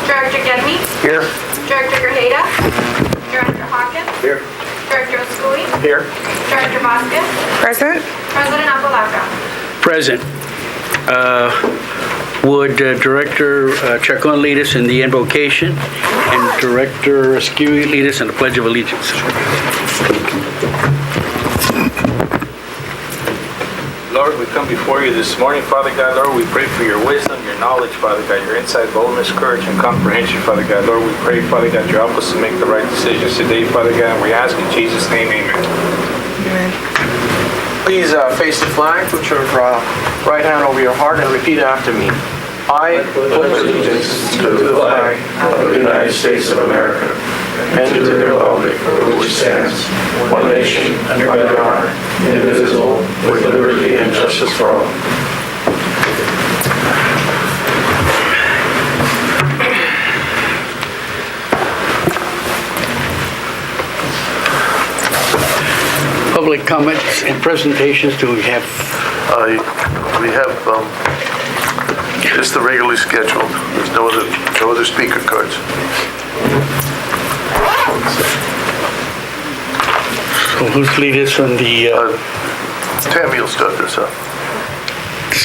Director Gedney. Here. Director Grajeda. Director Hawkins. Here. Director Osculi. Here. Director Vasquez. Present. President Apalaca. Present. Would Director Chacon lead us in the invocation and Director Escudi lead us in the Pledge of Allegiance? Lord, we come before you this morning, Father God. Lord, we pray for your wisdom, your knowledge, Father God, your insight, boldness, courage, and comprehension, Father God. Lord, we pray, Father God, you help us to make the right decisions today, Father God, and we ask in Jesus' name, amen. Please face the flag, put your right hand over your heart and repeat after me. I pledge allegiance to the flag of the United States of America and to the republic for which it stands, one nation, under God, indivisible, with liberty and justice for all. Public comments and presentations, do we have? We have just the regularly scheduled. There's no other speaker cards. So who's lead us on the Tammy will start this up.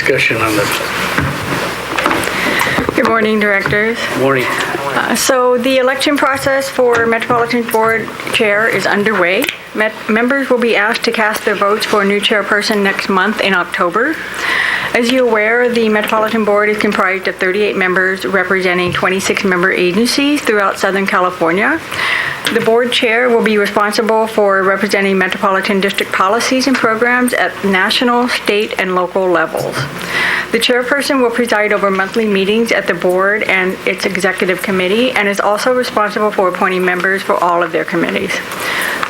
discussion on the Good morning, directors. morning? So the election process for Metropolitan Board Chair is underway. Members will be asked to cast their votes for a new chairperson next month in October. As you're aware, the Metropolitan Board is comprised of 38 members representing 26 member agencies throughout Southern California. The board chair will be responsible for representing metropolitan district policies and programs at national, state, and local levels. The chairperson will preside over monthly meetings at the board and its executive committee and is also responsible for appointing members for all of their committees.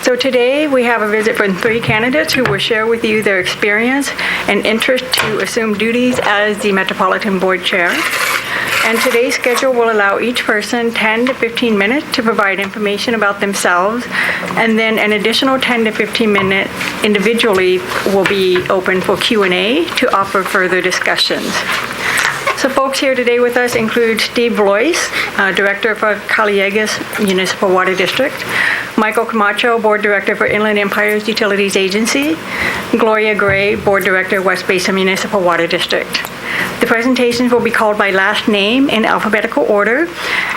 So today we have a visit from 3 candidates who will share with you their experience and interest to assume duties as the Metropolitan Board Chair. And today's schedule will allow each person 10 to 15 minutes to provide information about themselves, and then an additional 10 to 15 minutes individually will be open for Q&A to offer further discussions. So folks here today with us include Steve Blois, Director for Calleguas Municipal Water District, Michael Camacho, Board Director for Inland Empire's Utilities Agency, Gloria Gray, Board Director, West Basin Municipal Water District. The presentations will be called by last name in alphabetical order.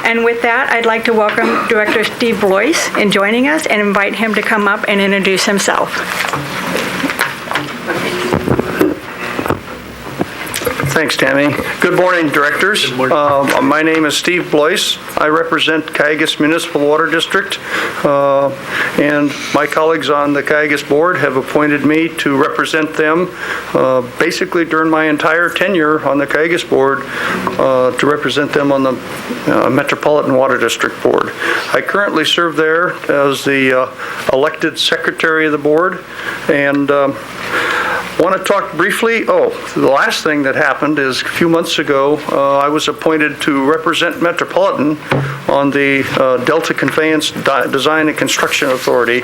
And with that, I'd like to welcome Director Steve Blois in joining us and invite him to come up and introduce himself. Thanks, Tammy. Good morning, directors. Good morning. My name is Steve Blois. I represent Calleguas Municipal Water District, and my colleagues on the Calleguas Board have appointed me to represent them basically during my entire tenure on the Calleguas Board to represent them on the Metropolitan Water District Board. I currently serve there as the elected secretary of the board, and want to talk briefly. The last thing that happened is a few months ago, I was appointed to represent Metropolitan on the Delta Conveyance Design and Construction Authority,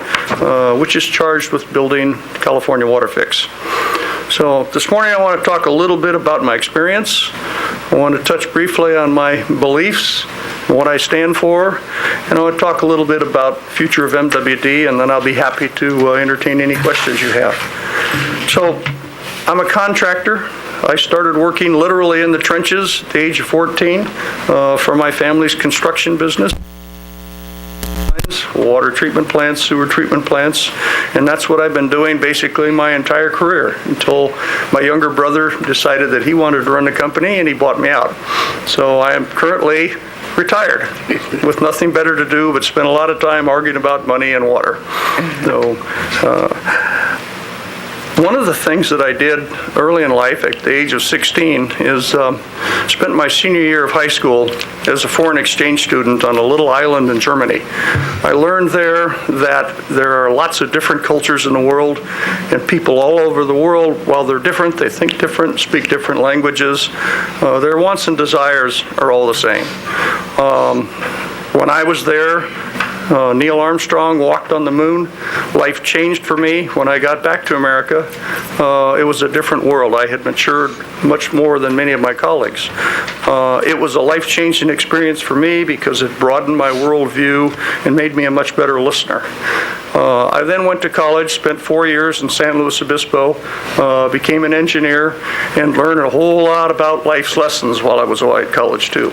which is charged with building California Water Fix. So this morning I want to talk a little bit about my experience. I want to touch briefly on my beliefs, what I stand for, and I want to talk a little bit about future of MWD, and then I'll be happy to entertain any questions you have. So, I'm a contractor. I started working literally in the trenches at the age of 14 for my family's construction business. Water treatment plants, sewer treatment plants, and that's what I've been doing basically my entire career until my younger brother decided that he wanted to run the company and he bought me out. So I am currently retired with nothing better to do but spend a lot of time arguing about money and water. So, one of the things that I did early in life at the age of 16 is spent my senior year of high school as a foreign exchange student on a little island in Germany. I learned there that there are lots of different cultures in the world, and people all over the world, while they're different, they think different, speak different languages, their wants and desires are all the same. When I was there, Neil Armstrong walked on the moon. Life changed for me when I got back to America. It was a different world. I had matured much more than many of my colleagues. It was a life-changing experience for me because it broadened my worldview and made me a much better listener. I then went to college, spent 4 years in San Luis Obispo, became an engineer, and learned a whole lot about life's lessons while I was away at college too.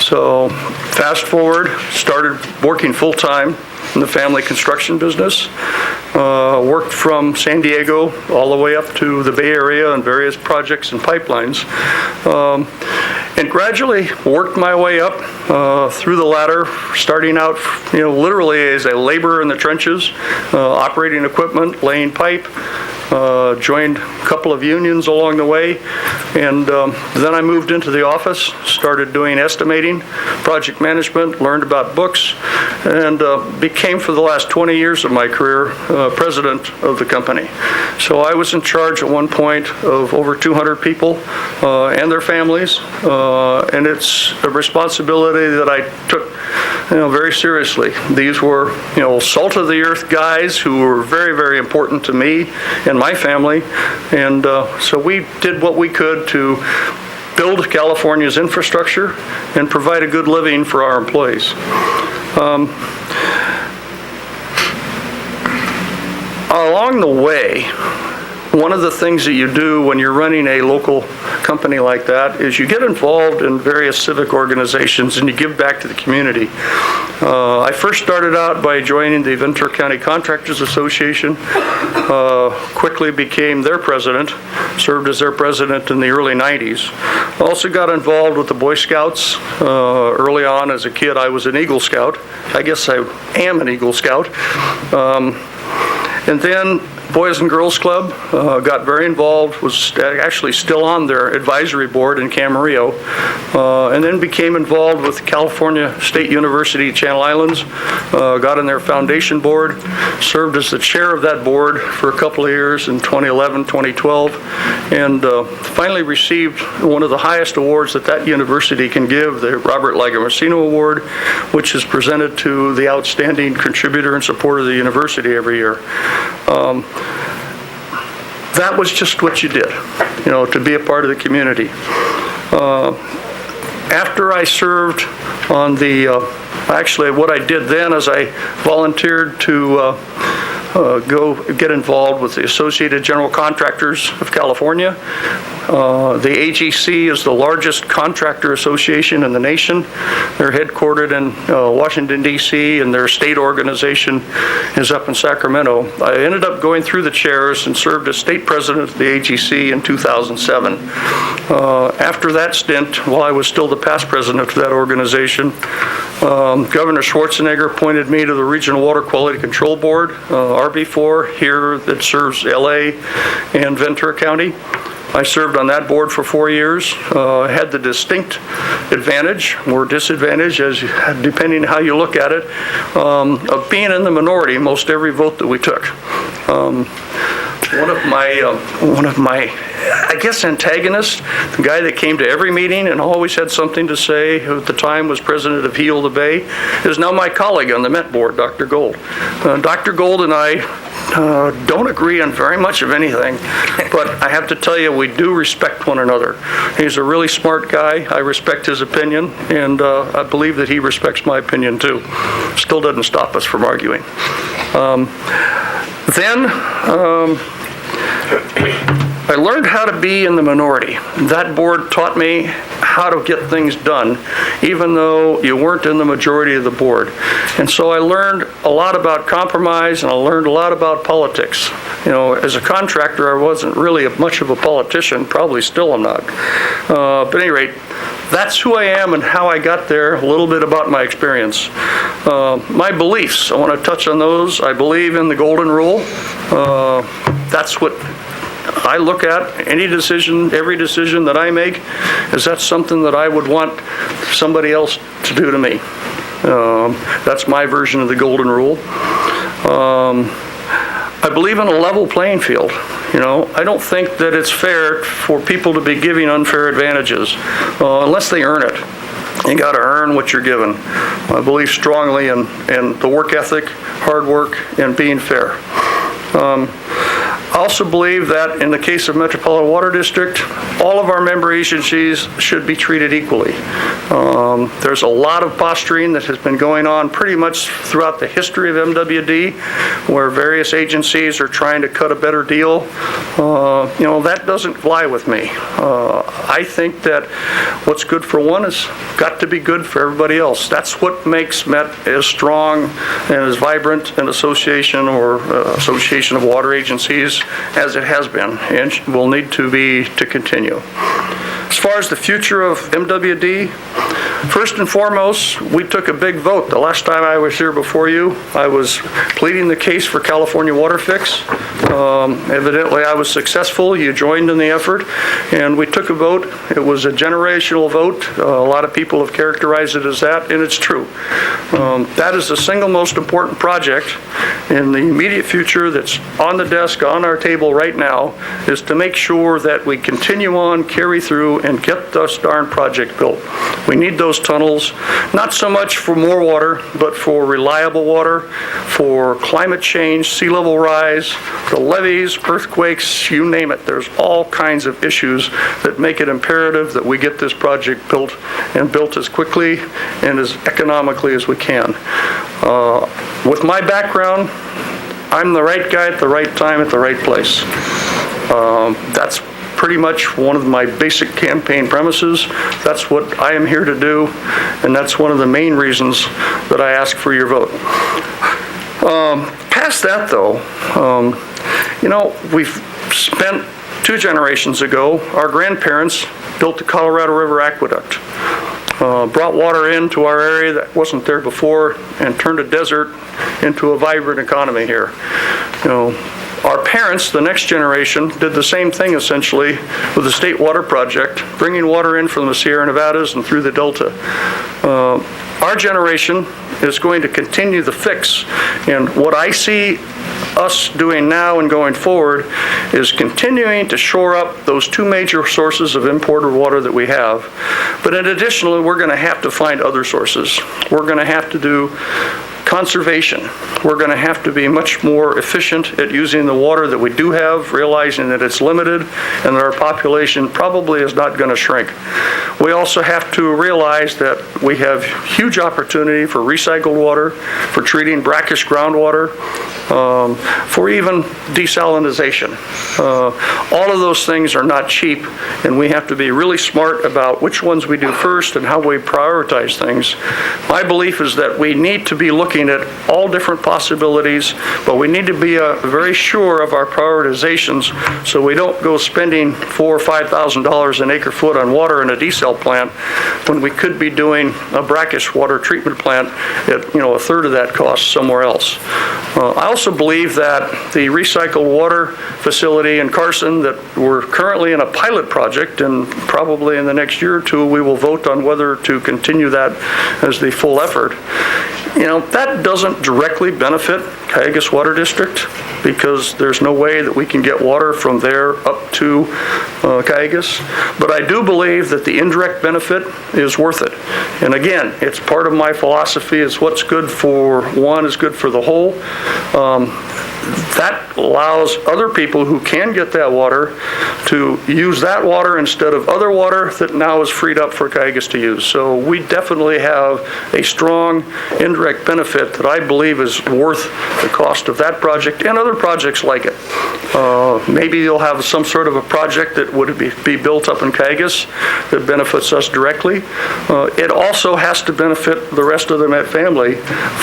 So fast forward, started working full-time in the family construction business. Worked from San Diego all the way up to the Bay Area on various projects and pipelines. And gradually worked my way up through the ladder, starting out, literally as a laborer in the trenches, operating equipment, laying pipe. Joined a couple of unions along the way, and then I moved into the office, started doing estimating, project management, learned about books, and became for the last 20 years of my career president of the company. So I was in charge at one point of over 200 people and their families, and it's a responsibility that I took very seriously. These were salt of the earth guys who were very, very important to me and my family, and so we did what we could to build California's infrastructure and provide a good living for our employees. Along the way, one of the things that you do when you're running a local company like that is you get involved in various civic organizations and you give back to the community. I first started out by joining the Ventura County Contractors Association, quickly became their president, served as their president in the early 90s. Also got involved with the Boy Scouts. Early on as a kid, I was an Eagle Scout. I guess I am an Eagle Scout. And then Boys and Girls Club, got very involved, was actually still on their advisory board in Camarillo, and then became involved with California State University Channel Islands, got on their foundation board, served as the chair of that board for a couple of years in 2011, 2012, and finally received one of the highest awards that that university can give, the Robert Lagomasino Award, which is presented to the outstanding contributor and supporter of the university every year. That was just what you did, to be a part of the community. After I served on actually what I did then is I volunteered to go get involved with the Associated General Contractors of California. The AGC is the largest contractor association in the nation. They're headquartered in Washington, D.C., and their state organization is up in Sacramento. I ended up going through the chairs and served as state president of the AGC in 2007. After that stint, while I was still the past president of that organization, Governor Schwarzenegger appointed me to the Regional Water Quality Control Board, RB4, here that serves LA and Ventura County. I served on that board for 4 years, had the distinct advantage or disadvantage, depending on how you look at it, of being in the minority most every vote that we took. One of my I guess antagonists, the guy that came to every meeting and always had something to say, who at the time was president of Heal the Bay, is now my colleague on the Met board, Dr. Gold. Dr. Gold and I don't agree on very much of anything, but I have to tell you, we do respect one another. He's a really smart guy. I respect his opinion, and I believe that he respects my opinion too. Still doesn't stop us from arguing. I learned how to be in the minority. That board taught me how to get things done, even though you weren't in the majority of the board. And so I learned a lot about compromise, and I learned a lot about politics. As a contractor, I wasn't really much of a politician, probably still am not. But at any rate, that's who I am and how I got there, a little bit about my experience. My beliefs, I want to touch on those. I believe in the golden rule. That's what I look at. Any decision, every decision that I make, is that something that I would want somebody else to do to me. That's my version of the golden rule. I believe in a level playing field. I don't think that it's fair for people to be giving unfair advantages unless they earn it. You got to earn what you're given. I believe strongly in the work ethic, hard work, and being fair. I also believe that in the case of Metropolitan Water District, all of our member agencies should be treated equally. There's a lot of posturing that has been going on pretty much throughout the history of MWD, where various agencies are trying to cut a better deal. That doesn't fly with me. I think that what's good for one has got to be good for everybody else. That's what makes Met as strong and as vibrant an association or association of water agencies as it has been and will need to be to continue. As far as the future of MWD, first and foremost, we took a big vote. The last time I was here before you, I was pleading the case for California Water Fix. Evidently, I was successful. You joined in the effort, and we took a vote. It was a generational vote. A lot of people have characterized it as that, and it's true. That is the single most important project in the immediate future that's on the desk, on our table right now, is to make sure that we continue on, carry through, and get this darn project built. We need those tunnels, not so much for more water, but for reliable water, for climate change, sea level rise, the levees, earthquakes, you name it. There's all kinds of issues that make it imperative that we get this project built, and built as quickly and as economically as we can. With my background, I'm the right guy at the right time at the right place. That's pretty much one of my basic campaign premises. That's what I am here to do, and that's one of the main reasons that I ask for your vote. Past that, though, we've spent 2 generations ago, our grandparents built the Colorado River Aqueduct. Brought water into our area that wasn't there before and turned a desert into a vibrant economy here. Our parents, the next generation, did the same thing essentially with the State Water Project, bringing water in from the Sierra Nevadas and through the Delta. Our generation is going to continue the fix, and what I see us doing now and going forward is continuing to shore up those 2 major sources of imported water that we have. But in addition, we're going to have to find other sources. We're going to have to do conservation. We're going to have to be much more efficient at using the water that we do have, realizing that it's limited and that our population probably is not going to shrink. We also have to realize that we have huge opportunity for recycled water, for treating brackish groundwater, for even desalinization. All of those things are not cheap, and we have to be really smart about which ones we do first and how we prioritize things. My belief is that we need to be looking at all different possibilities, but we need to be very sure of our prioritizations so we don't go spending $4,000 or $5,000 an acre foot on water in a desal plant when we could be doing a brackish water treatment plant at a third of that cost somewhere else. I also believe that the recycled water facility in Carson that we're currently in a pilot project, and probably in the next year or 2 we will vote on whether to continue that as the full effort. That doesn't directly benefit Cayugas Water District because there's no way that we can get water from there up to Cayugas. But I do believe that the indirect benefit is worth it. And again, it's part of my philosophy is what's good for one is good for the whole. That allows other people who can get that water to use that water instead of other water that now is freed up for Cayugas to use. So we definitely have a strong indirect benefit that I believe is worth the cost of that project and other projects like it. Maybe you'll have some sort of a project that would be built up in Cayugas that benefits us directly. It also has to benefit the rest of the Met family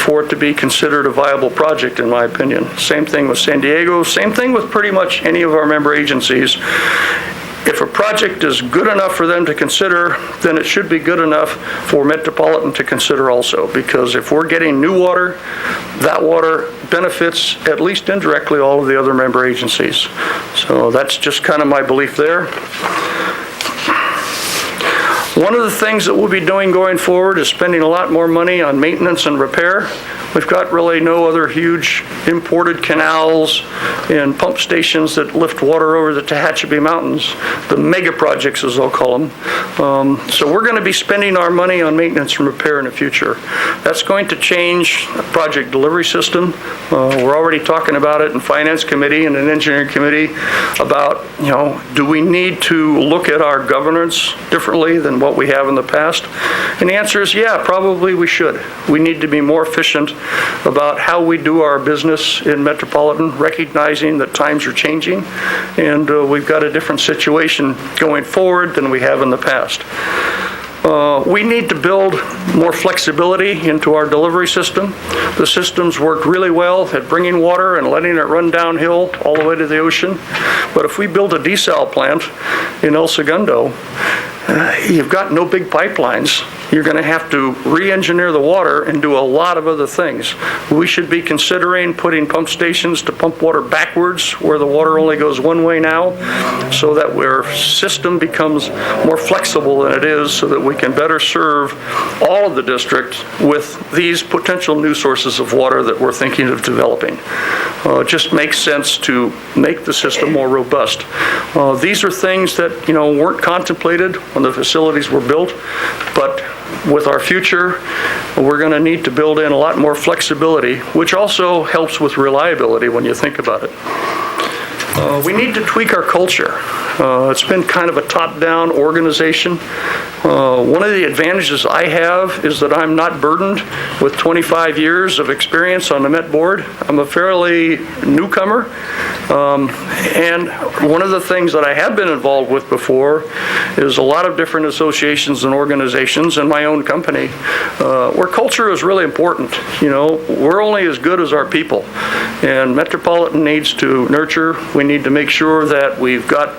for it to be considered a viable project, in my opinion. Same thing with San Diego, same thing with pretty much any of our member agencies. If a project is good enough for them to consider, then it should be good enough for Metropolitan to consider also, because if we're getting new water, that water benefits, at least indirectly, all of the other member agencies. So that's just kind of my belief there. One of the things that we'll be doing going forward is spending a lot more money on maintenance and repair. We've got really no other huge imported canals and pump stations that lift water over the Tehachapi Mountains, the mega projects as they'll call them. So we're going to be spending our money on maintenance and repair in the future. That's going to change the project delivery system. We're already talking about it in Finance Committee and an Engineering Committee about, do we need to look at our governance differently than what we have in the past? And the answer is, yeah, probably we should. We need to be more efficient about how we do our business in Metropolitan, recognizing that times are changing, and we've got a different situation going forward than we have in the past. We need to build more flexibility into our delivery system. The system's worked really well at bringing water and letting it run downhill all the way to the ocean. But if we build a desal plant in El Segundo, you've got no big pipelines. You're going to have to re-engineer the water and do a lot of other things. We should be considering putting pump stations to pump water backwards where the water only goes one way now, so that our system becomes more flexible than it is, so that we can better serve all of the district with these potential new sources of water that we're thinking of developing. It just makes sense to make the system more robust. These are things that, weren't contemplated when the facilities were built, but with our future, we're going to need to build in a lot more flexibility, which also helps with reliability when you think about it. We need to tweak our culture. It's been kind of a top-down organization. One of the advantages I have is that I'm not burdened with 25 years of experience on the Met Board. I'm a fairly newcomer. And one of the things that I have been involved with before is a lot of different associations and organizations and my own company, where culture is really important. We're only as good as our people. And Metropolitan needs to nurture. We need to make sure that we've got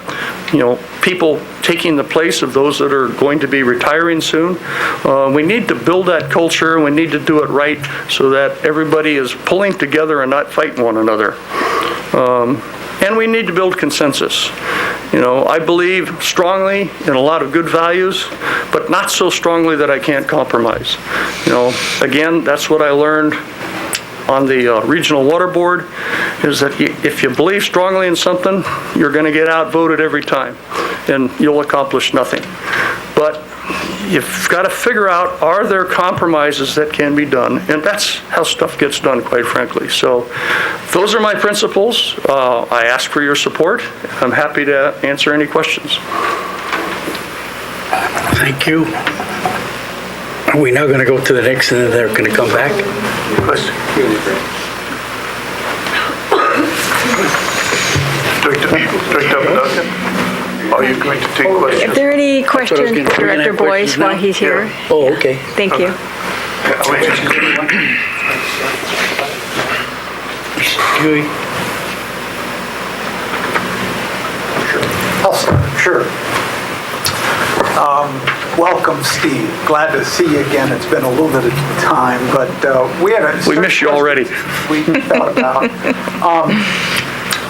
people taking the place of those that are going to be retiring soon. We need to build that culture, and we need to do it right so that everybody is pulling together and not fighting one another. And we need to build consensus. I believe strongly in a lot of good values, but not so strongly that I can't compromise. Again, that's what I learned on the Regional Water Board, is that if you believe strongly in something, you're going to get outvoted every time, and you'll accomplish nothing. But you've got to figure out, are there compromises that can be done? And that's how stuff gets done, quite frankly. So those are my principles. I ask for your support. I'm happy to answer any questions. Thank you. Are we now going to go to the next, and then they're going to come back? Question? Director Duncan, are you going to take questions? If there are any questions We're gonna for Director have Boyce questions now? while he's here, Oh, okay. thank you. Huey? I'll start, sure. Welcome, Steve. Glad to see you again. It's been a little bit of time, but We miss you already. We thought about.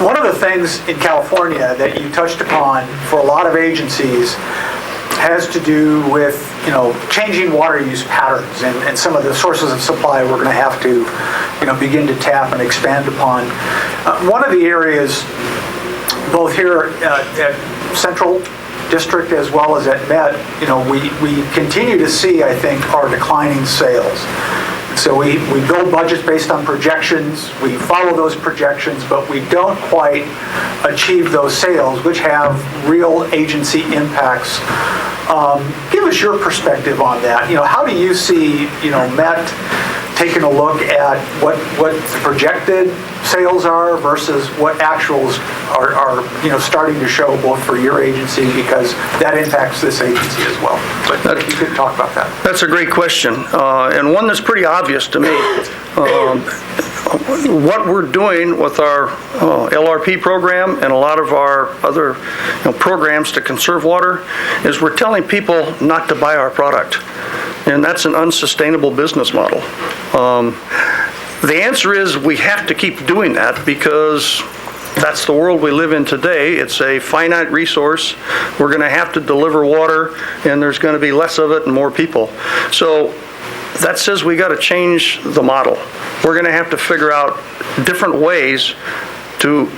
One of the things in California that you touched upon for a lot of agencies has to do with, changing water use patterns and some of the sources of supply we're going to have to, begin to tap and expand upon. One of the areas, both here at Central District as well as at Met, we continue to see, I think, our declining sales. So we build budgets based on projections, we follow those projections, but we don't quite achieve those sales, which have real agency impacts. Give us your perspective on that. How do you see, Met taking a look at what the projected sales are versus what actuals are starting to show, both for your agency, because that impacts this agency as well. But if you could talk about that. That's a great question, and one that's pretty obvious to me. What we're doing with our LRP program and a lot of our other programs to conserve water is we're telling people not to buy our product. And that's an unsustainable business model. The answer is we have to keep doing that because that's the world we live in today. It's a finite resource. We're going to have to deliver water, and there's going to be less of it and more people. So that says we got to change the model. We're going to have to figure out different ways to,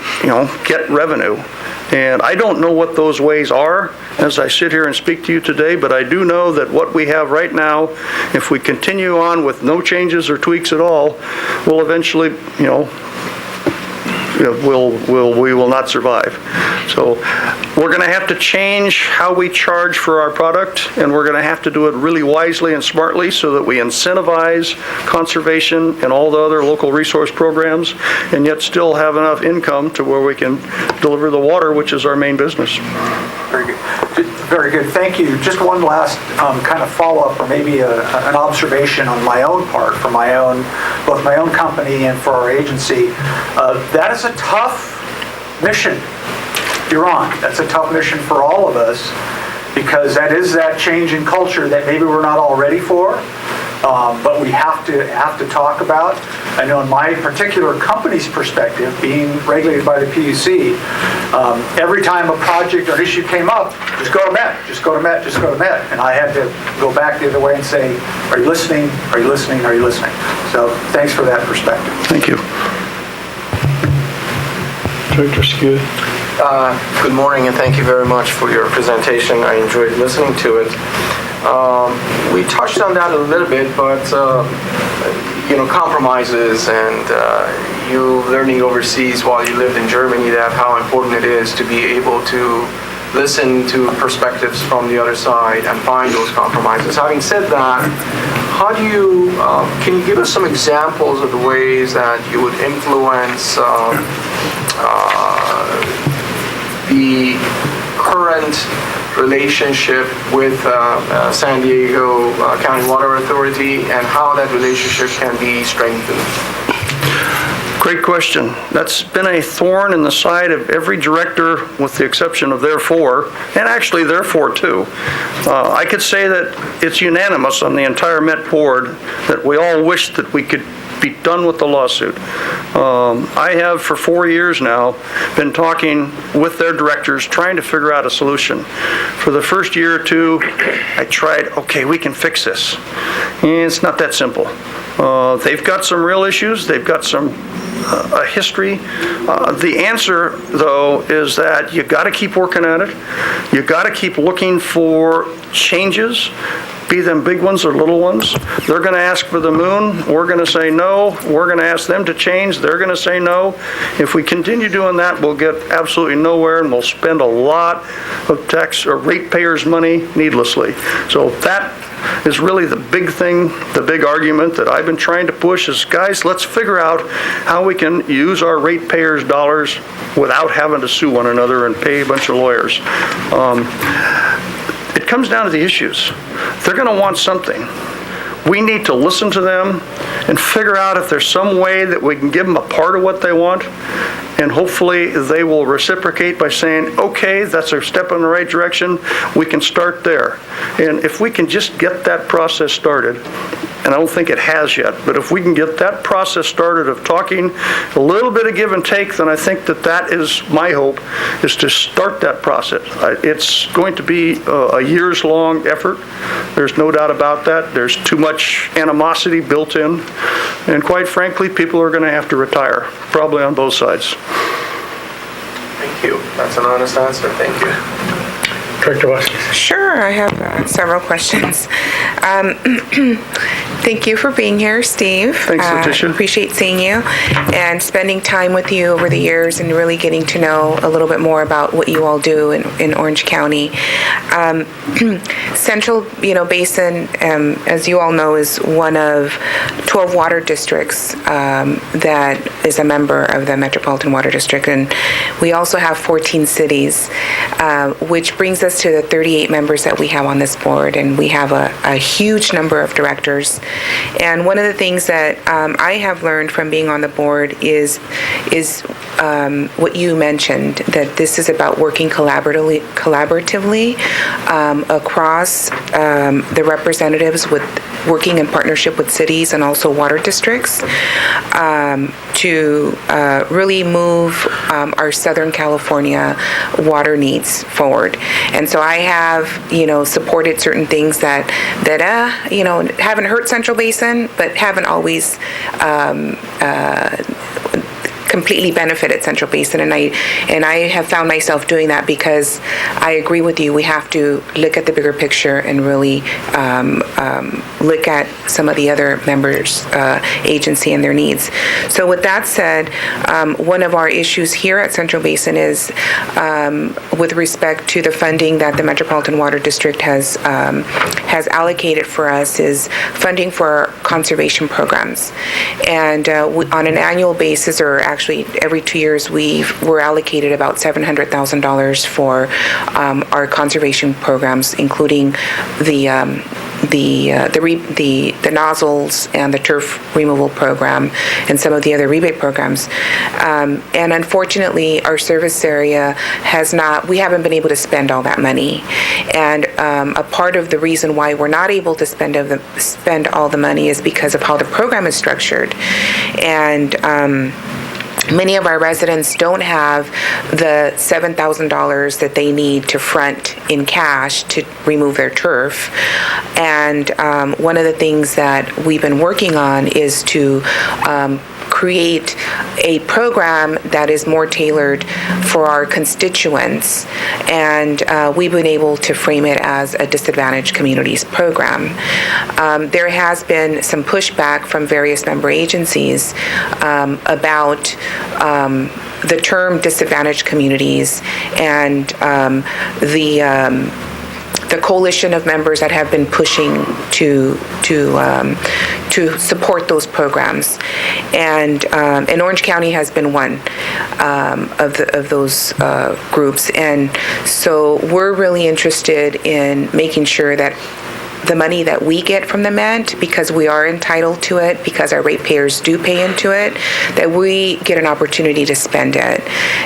get revenue. And I don't know what those ways are as I sit here and speak to you today, but I do know that what we have right now, if we continue on with no changes or tweaks at all, will eventually, we will not survive. So we're going to have to change how we charge for our product, and we're going to have to do it really wisely and smartly so that we incentivize conservation and all the other local resource programs, and yet still have enough income to where we can deliver the water, which is our main business. Very good. Very good. Thank you. Just one last kind of follow-up, or maybe an observation on my own part, for both my own company and for our agency. That is a tough mission you're on. That's a tough mission for all of us, because that is that change in culture that maybe we're not all ready for, but we have to talk about. I know in my particular company's perspective, being regulated by the PUC, every time a project or an issue came up, just go to Met, just go to Met, just go to Met. And I had to go back the other way and say, are you listening? Are you listening? Are you listening? So thanks for that perspective. Thank you. Director Skew. Good morning, and thank you very much for your presentation. I enjoyed listening to it. We touched on that a little bit, but compromises and you learning overseas while you lived in Germany, that how important it is to be able to listen to perspectives from the other side and find those compromises. Having said that, how do you, can you give us some examples of the ways that you would influence the current relationship with San Diego County Water Authority, and how that relationship can be strengthened? Great question. That's been a thorn in the side of every director, with the exception of their four, and actually their four too. I could say that it's unanimous on the entire Met board that we all wish that we could be done with the lawsuit. I have for 4 years now been talking with their directors, trying to figure out a solution. For the first year or two, I tried, okay, we can fix this. And it's not that simple. They've got some real issues. They've got some a history. The answer, though, is that you got to keep working at it. You got to keep looking for changes, be them big ones or little ones. They're going to ask for the moon. We're going to say no. We're going to ask them to change. They're going to say no. If we continue doing that, we'll get absolutely nowhere, and we'll spend a lot of tax or ratepayers' money needlessly. So that is really the big thing, the big argument that I've been trying to push is, guys, let's figure out how we can use our ratepayers' dollars without having to sue one another and pay a bunch of lawyers. It comes down to the issues. They're going to want something. We need to listen to them and figure out if there's some way that we can give them a part of what they want, and hopefully they will reciprocate by saying, okay, that's a step in the right direction, we can start there. And if we can just get that process started, and I don't think it has yet, but if we can get that process started of talking, a little bit of give and take, then I think that is my hope, is to start that process. It's going to be a years-long effort. There's no doubt about that. There's too much animosity built in, and quite frankly, people are going to have to retire, probably on both sides. Thank you. That's an honest answer. Thank you. Director Vasquez. Sure, I have several questions. Thank you for being here, Steve. Thanks, Letitia. Appreciate seeing you and spending time with you over the years and really getting to know a little bit more about what you all do in Orange County. Central, Basin, as you all know, is one of 12 water districts that is a member of the Metropolitan Water District, and we also have 14 cities, which brings us to the 38 members that we have on this board, and we have a huge number of directors. And one of the things that I have learned from being on the board is what you mentioned, that this is about working collaboratively across the representatives with working in partnership with cities and also water districts to really move our Southern California water needs forward. And so I have, supported certain things that haven't hurt Central Basin, but haven't always completely benefited Central Basin, and I have found myself doing that because I agree with you. We have to look at the bigger picture and really look at some of the other members' agency and their needs. So with that said, one of our issues here at Central Basin is with respect to the funding that the Metropolitan Water District has allocated for us is funding for our conservation programs. And on an annual basis, or actually every 2 years, we're allocated about $700,000 for our conservation programs, including the nozzles and the turf removal program and some of the other rebate programs. And unfortunately, our service area we haven't been able to spend all that money. And a part of the reason why we're not able to spend all the money is because of how the program is structured. And many of our residents don't have the $7,000 that they need to front in cash to remove their turf. And one of the things that we've been working on is to create a program that is more tailored for our constituents, and we've been able to frame it as a disadvantaged communities program. There has been some pushback from various member agencies about the term disadvantaged communities and the coalition of members that have been pushing to support those programs, and Orange County has been one of those groups, and so we're really interested in making sure that the money that we get from the MET, because we are entitled to it, because our ratepayers do pay into it, that we get an opportunity to spend it.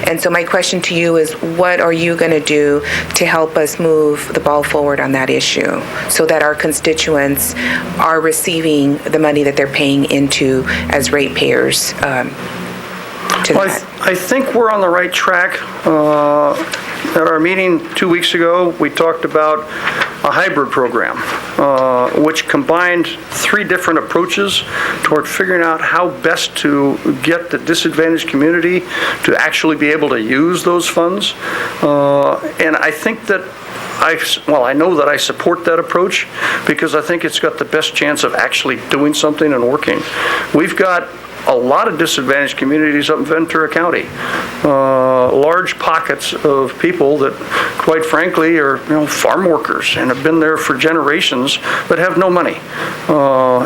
And so my question to you is, what are you going to do to help us move the ball forward on that issue so that our constituents are receiving the money that they're paying into as ratepayers? I think we're on the right track. At our meeting 2 weeks ago, we talked about a hybrid program, which combined 3 different approaches toward figuring out how best to get the disadvantaged community to actually be able to use those funds. And I think that I know that I support that approach because I think it's got the best chance of actually doing something and working. We've got a lot of disadvantaged communities up in Ventura County, large pockets of people that, quite frankly, are farm workers and have been there for generations but have no money.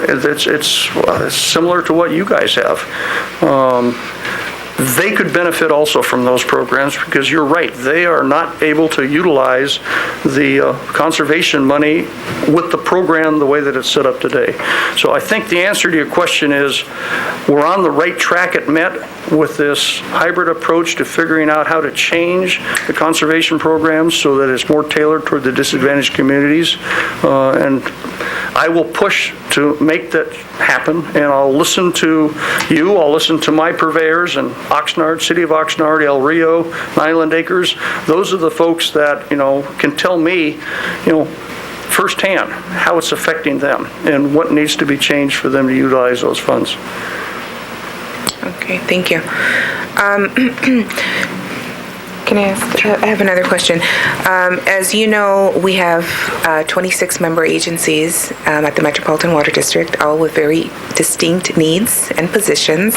It's similar to what you guys have. They could benefit also from those programs because you're right, they are not able to utilize the conservation money with the program the way that it's set up today. So I think the answer to your question is we're on the right track at MET with this hybrid approach to figuring out how to change the conservation programs so that it's more tailored toward the disadvantaged communities. And I will push to make that happen, and I'll listen to you, I'll listen to my purveyors and Oxnard, City of Oxnard, El Rio, Island Acres. Those are the folks that, can tell me, firsthand how it's affecting them and what needs to be changed for them to utilize those funds. Okay, thank you. Can I ask, I have another question. As you know, we have 26 member agencies at the Metropolitan Water District, all with very distinct needs and positions.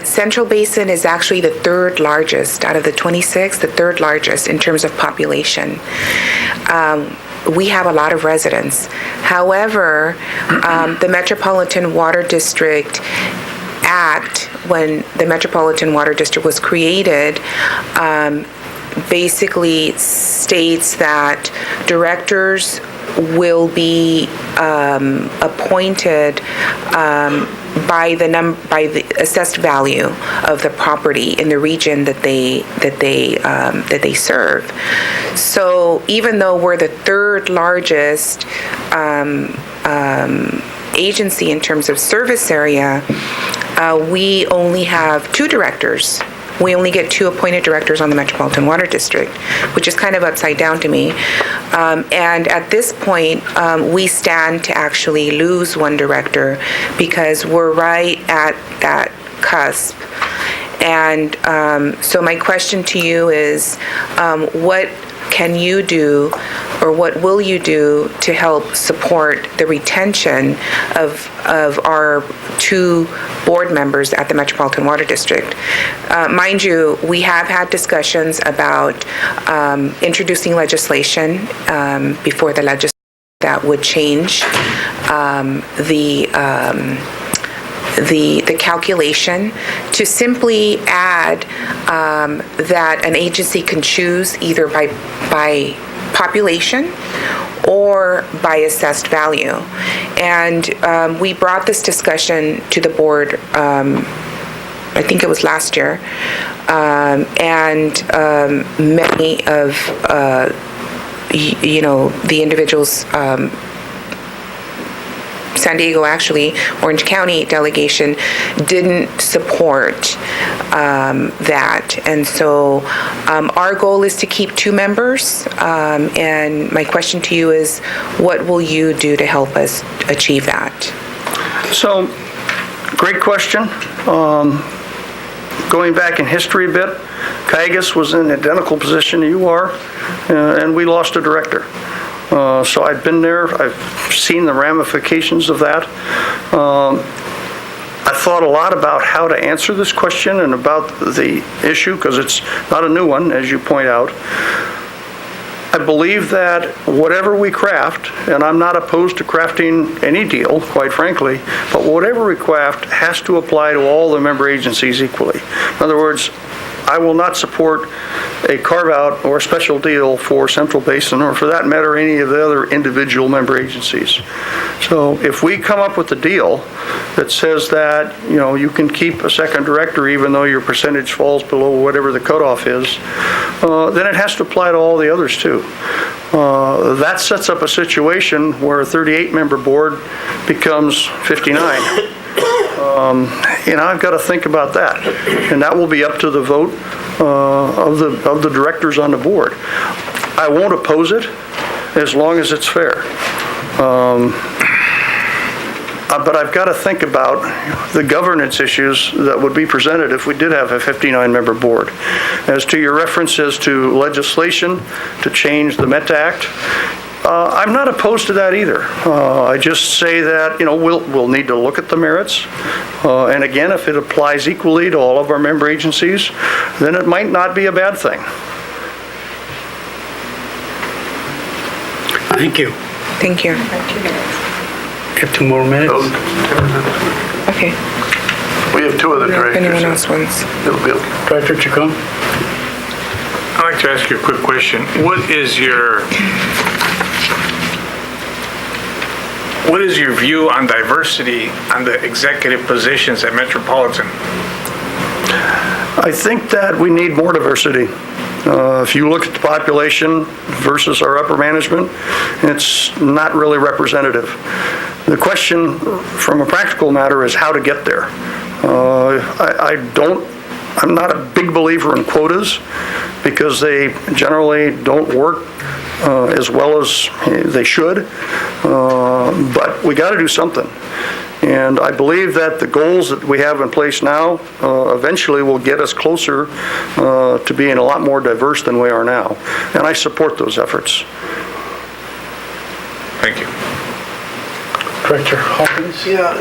Central Basin is actually the 3rd largest out of the 26, the 3rd largest in terms of population. We have a lot of residents. However, the Metropolitan Water District Act, when the Metropolitan Water District was created, basically states that directors will be appointed by the assessed value of the property in the region that they serve. So even though we're the 3rd largest agency in terms of service area, we only have 2 directors. We only get 2 appointed directors on the Metropolitan Water District, which is kind of upside down to me. And at this point, we stand to actually lose 1 director because we're right at that cusp. And so my question to you is, what can you do, or what will you do to help support the retention of our 2 board members at the Metropolitan Water District? Mind you, we have had discussions about introducing legislation before the legislature that would change the calculation to simply add that an agency can choose either by population or by assessed value. And we brought this discussion to the board, I think it was last year, and many of the individuals, San Diego, actually, Orange County delegation didn't support that. And so our goal is to keep 2 members. And my question to you is, what will you do to help us achieve that? So, great question. Going back in history a bit, Cayugas was in an identical position you are, and we lost a director. So I've been there, I've seen the ramifications of that. I thought a lot about how to answer this question and about the issue, because it's not a new one, as you point out. I believe that whatever we craft, and I'm not opposed to crafting any deal, quite frankly, but whatever we craft has to apply to all the member agencies equally. In other words, I will not support a carve-out or a special deal for Central Basin, or for that matter, any of the other individual member agencies. So if we come up with a deal that says that, you can keep a second director even though your percentage falls below whatever the cutoff is, then it has to apply to all the others too. That sets up a situation where a 38-member board becomes 59. I've got to think about that, and that will be up to the vote of the directors on the board. I won't oppose it as long as it's fair. But I've got to think about the governance issues that would be presented if we did have a 59-member board. As to your references to legislation to change the MET Act, I'm not opposed to that either. I just say that, we'll need to look at the merits. And again, if it applies equally to all of our member agencies, then it might not be a bad thing. Thank you. Thank you. Have 2 more minutes. Okay. We have 2 other If directors. anyone else wants. Bill. Director Chacon? I'd like to ask you a quick question. What is your view on diversity on the executive positions at Metropolitan? I think that we need more diversity. If you look at the population versus our upper management, it's not really representative. The question from a practical matter is how to get there. I'm not a big believer in quotas because they generally don't work as well as they should, but we got to do something. And I believe that the goals that we have in place now eventually will get us closer to being a lot more diverse than we are now. And I support those efforts. Thank you. Director Hawkins? Yeah,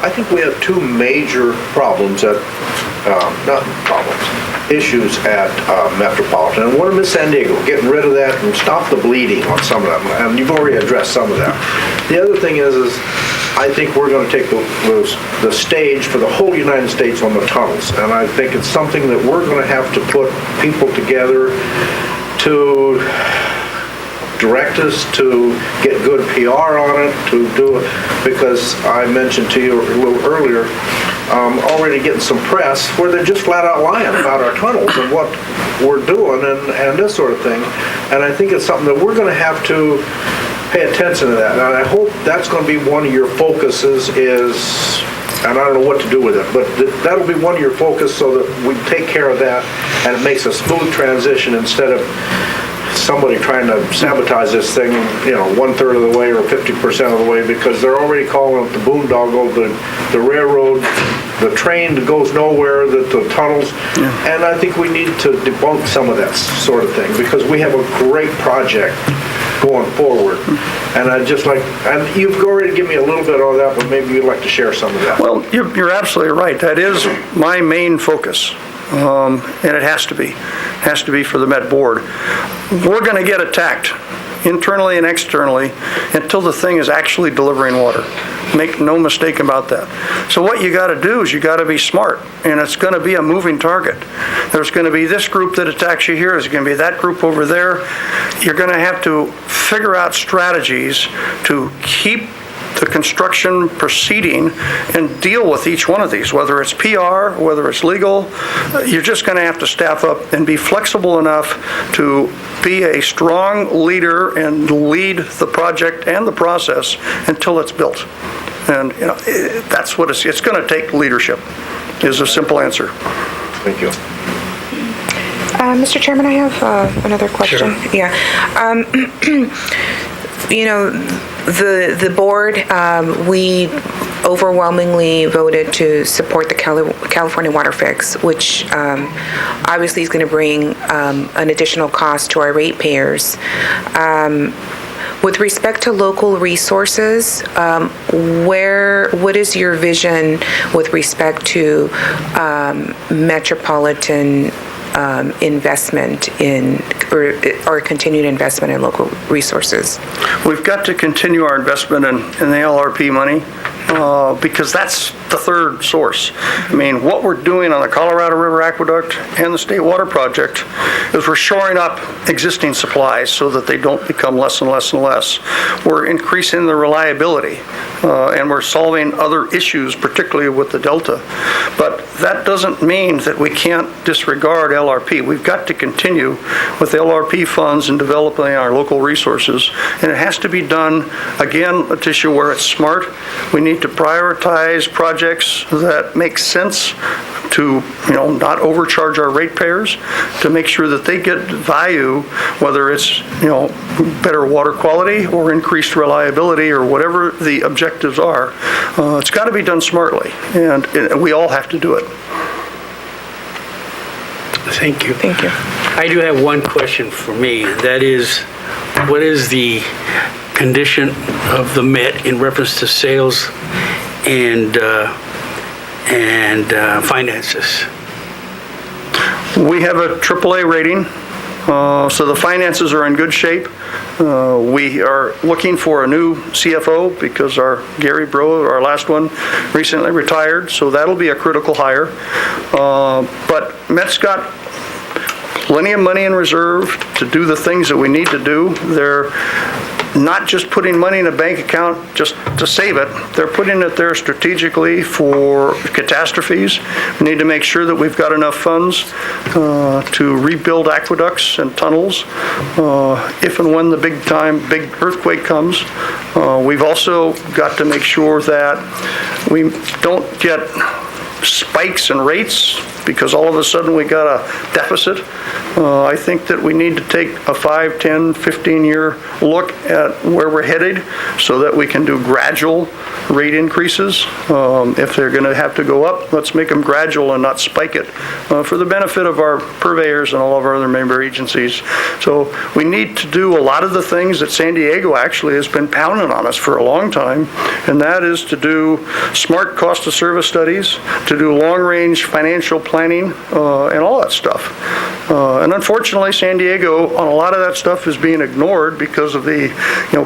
I think we have 2 major problems issues at Metropolitan. And one of them is San Diego, getting rid of that and stop the bleeding on some of them. And you've already addressed some of that. The other thing is I think we're going to take the stage for the whole United States on the tunnels. And I think it's something that we're going to have to put people together to direct us to get good PR on it, to do it, because I mentioned to you a little earlier, already getting some press where they're just flat out lying about our tunnels and what we're doing and this sort of thing. And I think it's something that we're going to have to pay attention to that. And I hope that's going to be one of your focuses and I don't know what to do with it, but that'll be one of your focus so that we take care of that and it makes a smooth transition instead of somebody trying to sabotage this thing, 1/3 of the way or 50% of the way, because they're already calling it the boondoggle, the railroad, the train that goes nowhere, the tunnels. And I think we need to debunk some of that sort of thing because we have a great project going forward. And I'd just like, and you've already given me a little bit on that, but maybe you'd like to share some of that. Well, you're absolutely right. That is my main focus, and it has to be. It has to be for the Met Board. We're going to get attacked internally and externally until the thing is actually delivering water. Make no mistake about that. So what you got to do is you got to be smart, and it's going to be a moving target. There's going to be this group that attacks you here. There's going to be that group over there. You're going to have to figure out strategies to keep the construction proceeding and deal with each one of these, whether it's PR, whether it's legal. You're just going to have to staff up and be flexible enough to be a strong leader and lead the project and the process until it's built. And that's what it's going to take. Leadership is a simple answer. Thank you. Mr. Chairman, I have another question. Sure. Yeah. The board, we overwhelmingly voted to support the California Water Fix, which obviously is going to bring an additional cost to our ratepayers. With respect to local resources, what is your vision with respect to metropolitan investment in, or continued investment in local resources? We've got to continue our investment in the LRP money because that's the third source. I mean, what we're doing on the Colorado River Aqueduct and the State Water Project is we're shoring up existing supplies so that they don't become less and less and less. We're increasing the reliability and we're solving other issues, particularly with the Delta. But that doesn't mean that we can't disregard LRP. We've got to continue with LRP funds and developing our local resources. And it has to be done, again, Letitia, where it's smart. We need to prioritize projects that make sense to, not overcharge our ratepayers, to make sure that they get value, whether it's, better water quality or increased reliability or whatever the objectives are. It's got to be done smartly, and we all have to do it. Thank you. Thank you. I do have one question for me. That is, what is the condition of the Met in reference to sales and finances? We have a AAA rating, so the finances are in good shape. We are looking for a new CFO because our Gary Bro, our last one, recently retired, so that'll be a critical hire. But Met's got plenty of money in reserve to do the things that we need to do. They're not just putting money in a bank account just to save it. They're putting it there strategically for catastrophes. We need to make sure that we've got enough funds to rebuild aqueducts and tunnels if and when the big earthquake comes. We've also got to make sure that we don't get spikes in rates because all of a sudden we got a deficit. I think that we need to take a 5, 10, 15-year look at where we're headed so that we can do gradual rate increases. If they're going to have to go up, let's make them gradual and not spike it for the benefit of our purveyors and all of our other member agencies. So we need to do a lot of the things that San Diego actually has been pounding on us for a long time, and that is to do smart cost of service studies, to do long-range financial planning, and all that stuff. And unfortunately, San Diego, on a lot of that stuff is being ignored because of the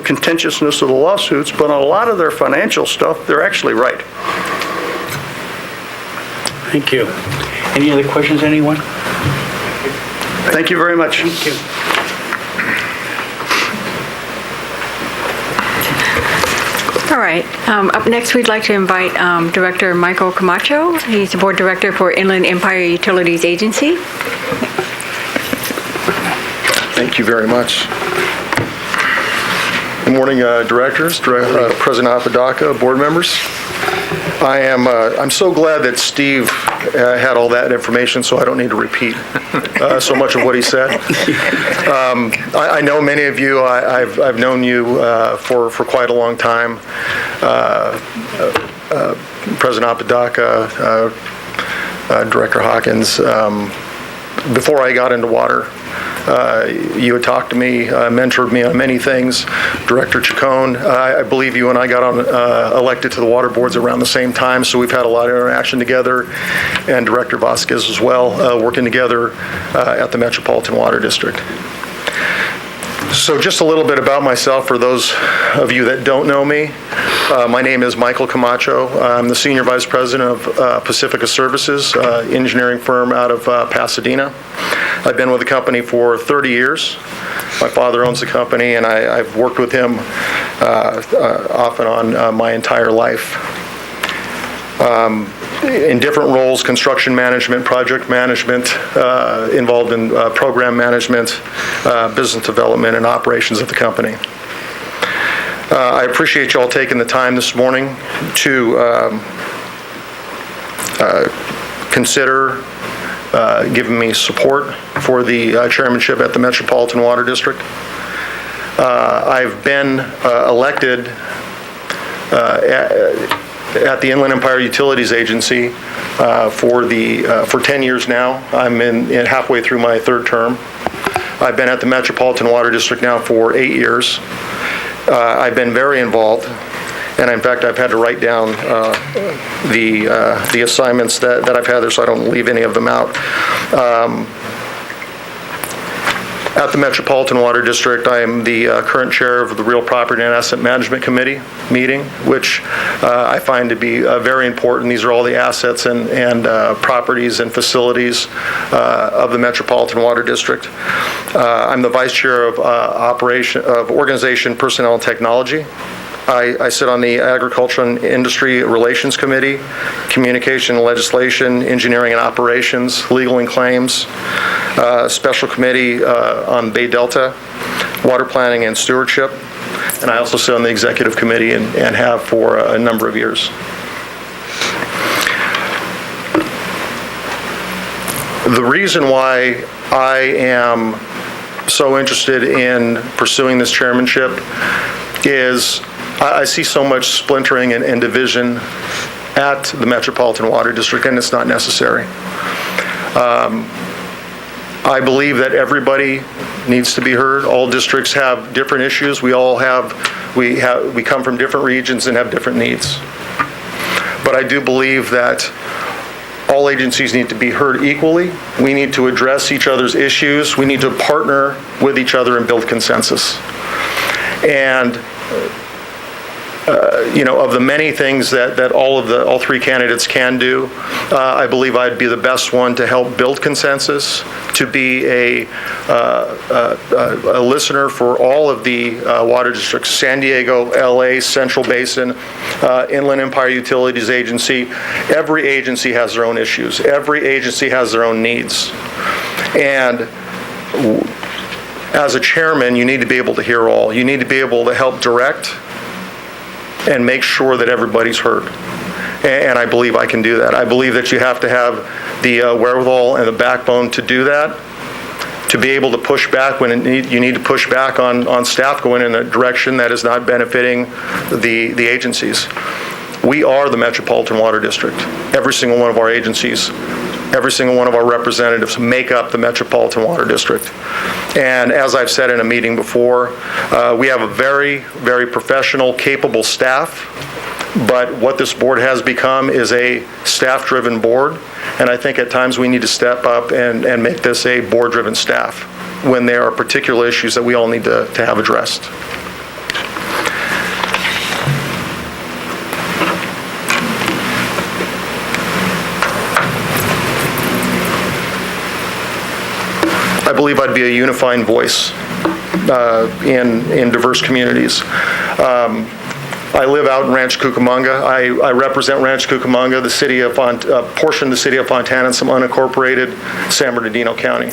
contentiousness of the lawsuits, but on a lot of their financial stuff, they're actually right. Thank you. Any other questions, anyone? Thank you very much. Thank you. right. Up next, we'd like to invite Director Michael Camacho. He's the Board Director for Inland Empire Utilities Agency. Thank you very much. Good morning, directors, President Apodaca, board members. I'm so glad that Steve had all that information, so I don't need to repeat so much of what he said. I know many of you. I've known you for quite a long time. President Apodaca, Director Hawkins. Before I got into water, you had talked to me, mentored me on many things. Director Chacon, I believe you and I got elected to the water boards around the same time, so we've had a lot of interaction together, and Director Vasquez as well, working together at the Metropolitan Water District. So just a little bit about myself for those of you that don't know me. My name is Michael Camacho. I'm the Senior Vice President of Pacifica Services, engineering firm out of Pasadena. I've been with the company for 30 years. My father owns the company, and I've worked with him off and on my entire life. In different roles, construction management, project management, involved in program management, business development, and operations of the company. I appreciate you all taking the time this morning to consider giving me support for the chairmanship at the Metropolitan Water District. I've been elected at the Inland Empire Utilities Agency for 10 years now. I'm in halfway through my third term. I've been at the Metropolitan Water District now for 8 years. I've been very involved, and in fact, I've had to write down the assignments that I've had there so I don't leave any of them out. At the Metropolitan Water District, I am the current chair of the Real Property and Asset Management Committee meeting, which I find to be very important. These are all the assets and properties and facilities of the Metropolitan Water District. I'm the vice chair of Organization, Personnel, and Technology. I sit on the Agriculture and Industry Relations Committee, Communication and Legislation, Engineering and Operations, Legal and Claims, Special Committee on Bay Delta, Water Planning and Stewardship, and I also sit on the Executive Committee and have for a number of years. The reason why I am so interested in pursuing this chairmanship is I see so much splintering and division at the Metropolitan Water District, and it's not necessary. I believe that everybody needs to be heard. All districts have different issues. We come from different regions and have different needs. But I do believe that all agencies need to be heard equally. We need to address each other's issues. We need to partner with each other and build consensus. And of the many things that all three candidates can do, I believe I'd be the best one to help build consensus, to be a listener for all of the water districts: San Diego, LA, Central Basin, Inland Empire Utilities Agency. Every agency has their own issues. Every agency has their own needs. And as a chairman, you need to be able to hear all. You need to be able to help direct and make sure that everybody's heard. And I believe I can do that. I believe that you have to have the wherewithal and the backbone to do that, to be able to push back when you need to push back on staff going in a direction that is not benefiting the agencies. We are the Metropolitan Water District. Every single one of our agencies, every single one of our representatives make up the Metropolitan Water District. And as I've said in a meeting before, we have a very, very professional, capable staff, but what this board has become is a staff-driven board, and I think at times we need to step up and make this a board-driven staff when there are particular issues that we all need to have addressed. I believe I'd be a unifying voice in diverse communities. I live out in Rancho Cucamonga. I represent Rancho Cucamonga, the city of portion of the city of Fontana, and some unincorporated San Bernardino County.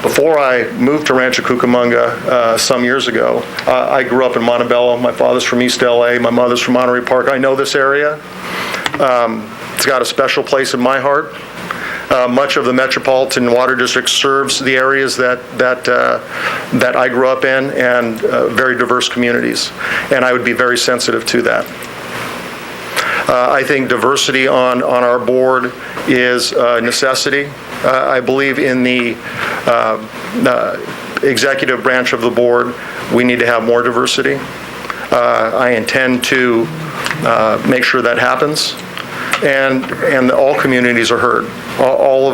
Before I moved to Rancho Cucamonga some years ago, I grew up in Montebello. My father's from East LA. My mother's from Monterey Park. I know this area. It's got a special place in my heart. Much of the Metropolitan Water District serves the areas that I grew up in, and very diverse communities. And I would be very sensitive to that. I think diversity on our board is a necessity. I believe in the executive branch of the board, we need to have more diversity. I intend to make sure that happens, and all communities are heard. All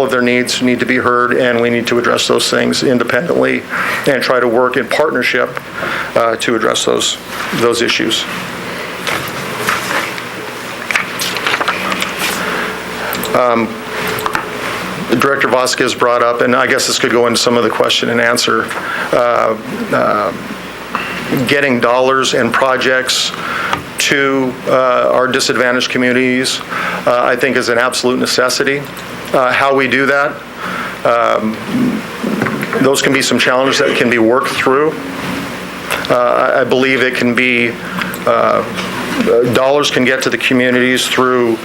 of their needs need to be heard, and we need to address those things independently and try to work in partnership to address those issues. Director Vasquez brought up, and I guess this could go into some of the question and answer, getting dollars and projects to our disadvantaged communities, I think is an absolute necessity. How we do that, those can be some challenges that can be worked through. I believe it can be, dollars can get to the communities through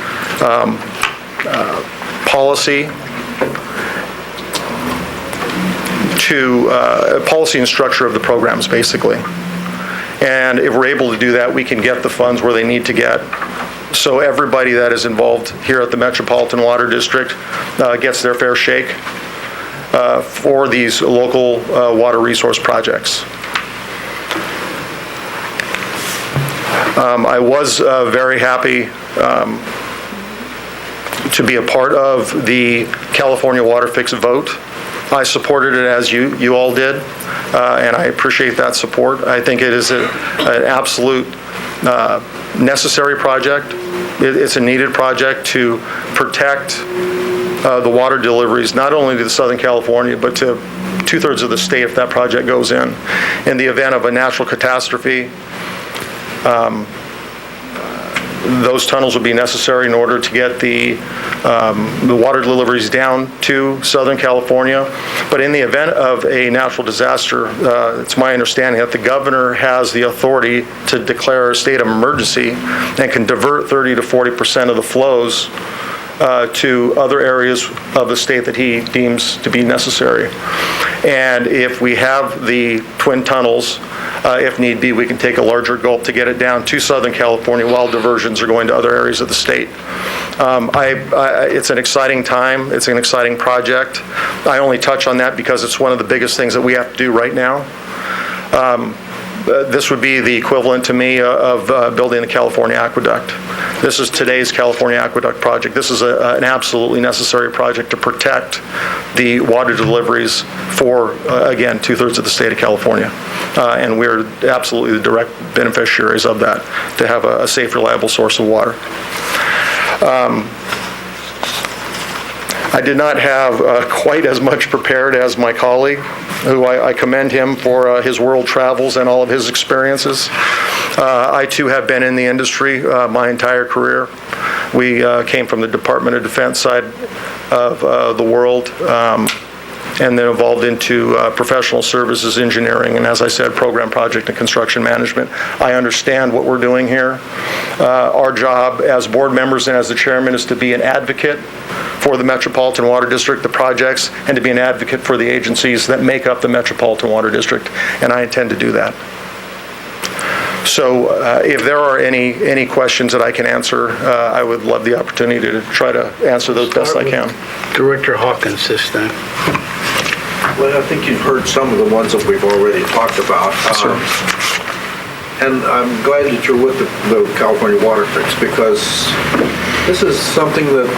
policy, policy and structure of the programs, basically. And if we're able to do that, we can get the funds where they need to get. So everybody that is involved here at the Metropolitan Water District gets their fair shake for these local water resource projects. I was very happy to be a part of the California Water Fix vote. I supported it as you all did, and I appreciate that support. I think it is an absolute necessary project. It's a needed project to protect the water deliveries, not only to Southern California, but to 2/3 of the state if that project goes in. In the event of a natural catastrophe, those tunnels would be necessary in order to get the water deliveries down to Southern California. But in the event of a natural disaster, it's my understanding that the governor has the authority to declare a state of emergency and can divert 30 to 40% of the flows to other areas of the state that he deems to be necessary. And if we have the twin tunnels, if need be, we can take a larger gulp to get it down to Southern California while diversions are going to other areas of the state. It's an exciting time. It's an exciting project. I only touch on that because it's one of the biggest things that we have to do right now. This would be the equivalent to me of building the California Aqueduct. This is today's California Aqueduct project. This is an absolutely necessary project to protect the water deliveries for, again, 2/3 of the state of California. And we're absolutely the direct beneficiaries of that, to have a safe, reliable source of water. I did not have quite as much prepared as my colleague, who I commend him for his world travels and all of his experiences. I too have been in the industry my entire career. We came from the Department of Defense side of the world, and then evolved into professional services, engineering, and as I said, program, project, and construction management. I understand what we're doing here. Our job as board members and as the chairman is to be an advocate for the Metropolitan Water District, the projects, and to be an advocate for the agencies that make up the Metropolitan Water District, and I intend to do that. So if there are any questions that I can answer, I would love the opportunity to try to answer those best I can. Director Hawkins this time. Well, I think you've heard some of the ones that we've already talked about. Sure. And I'm glad that you're with the California Water Fix, because this is something that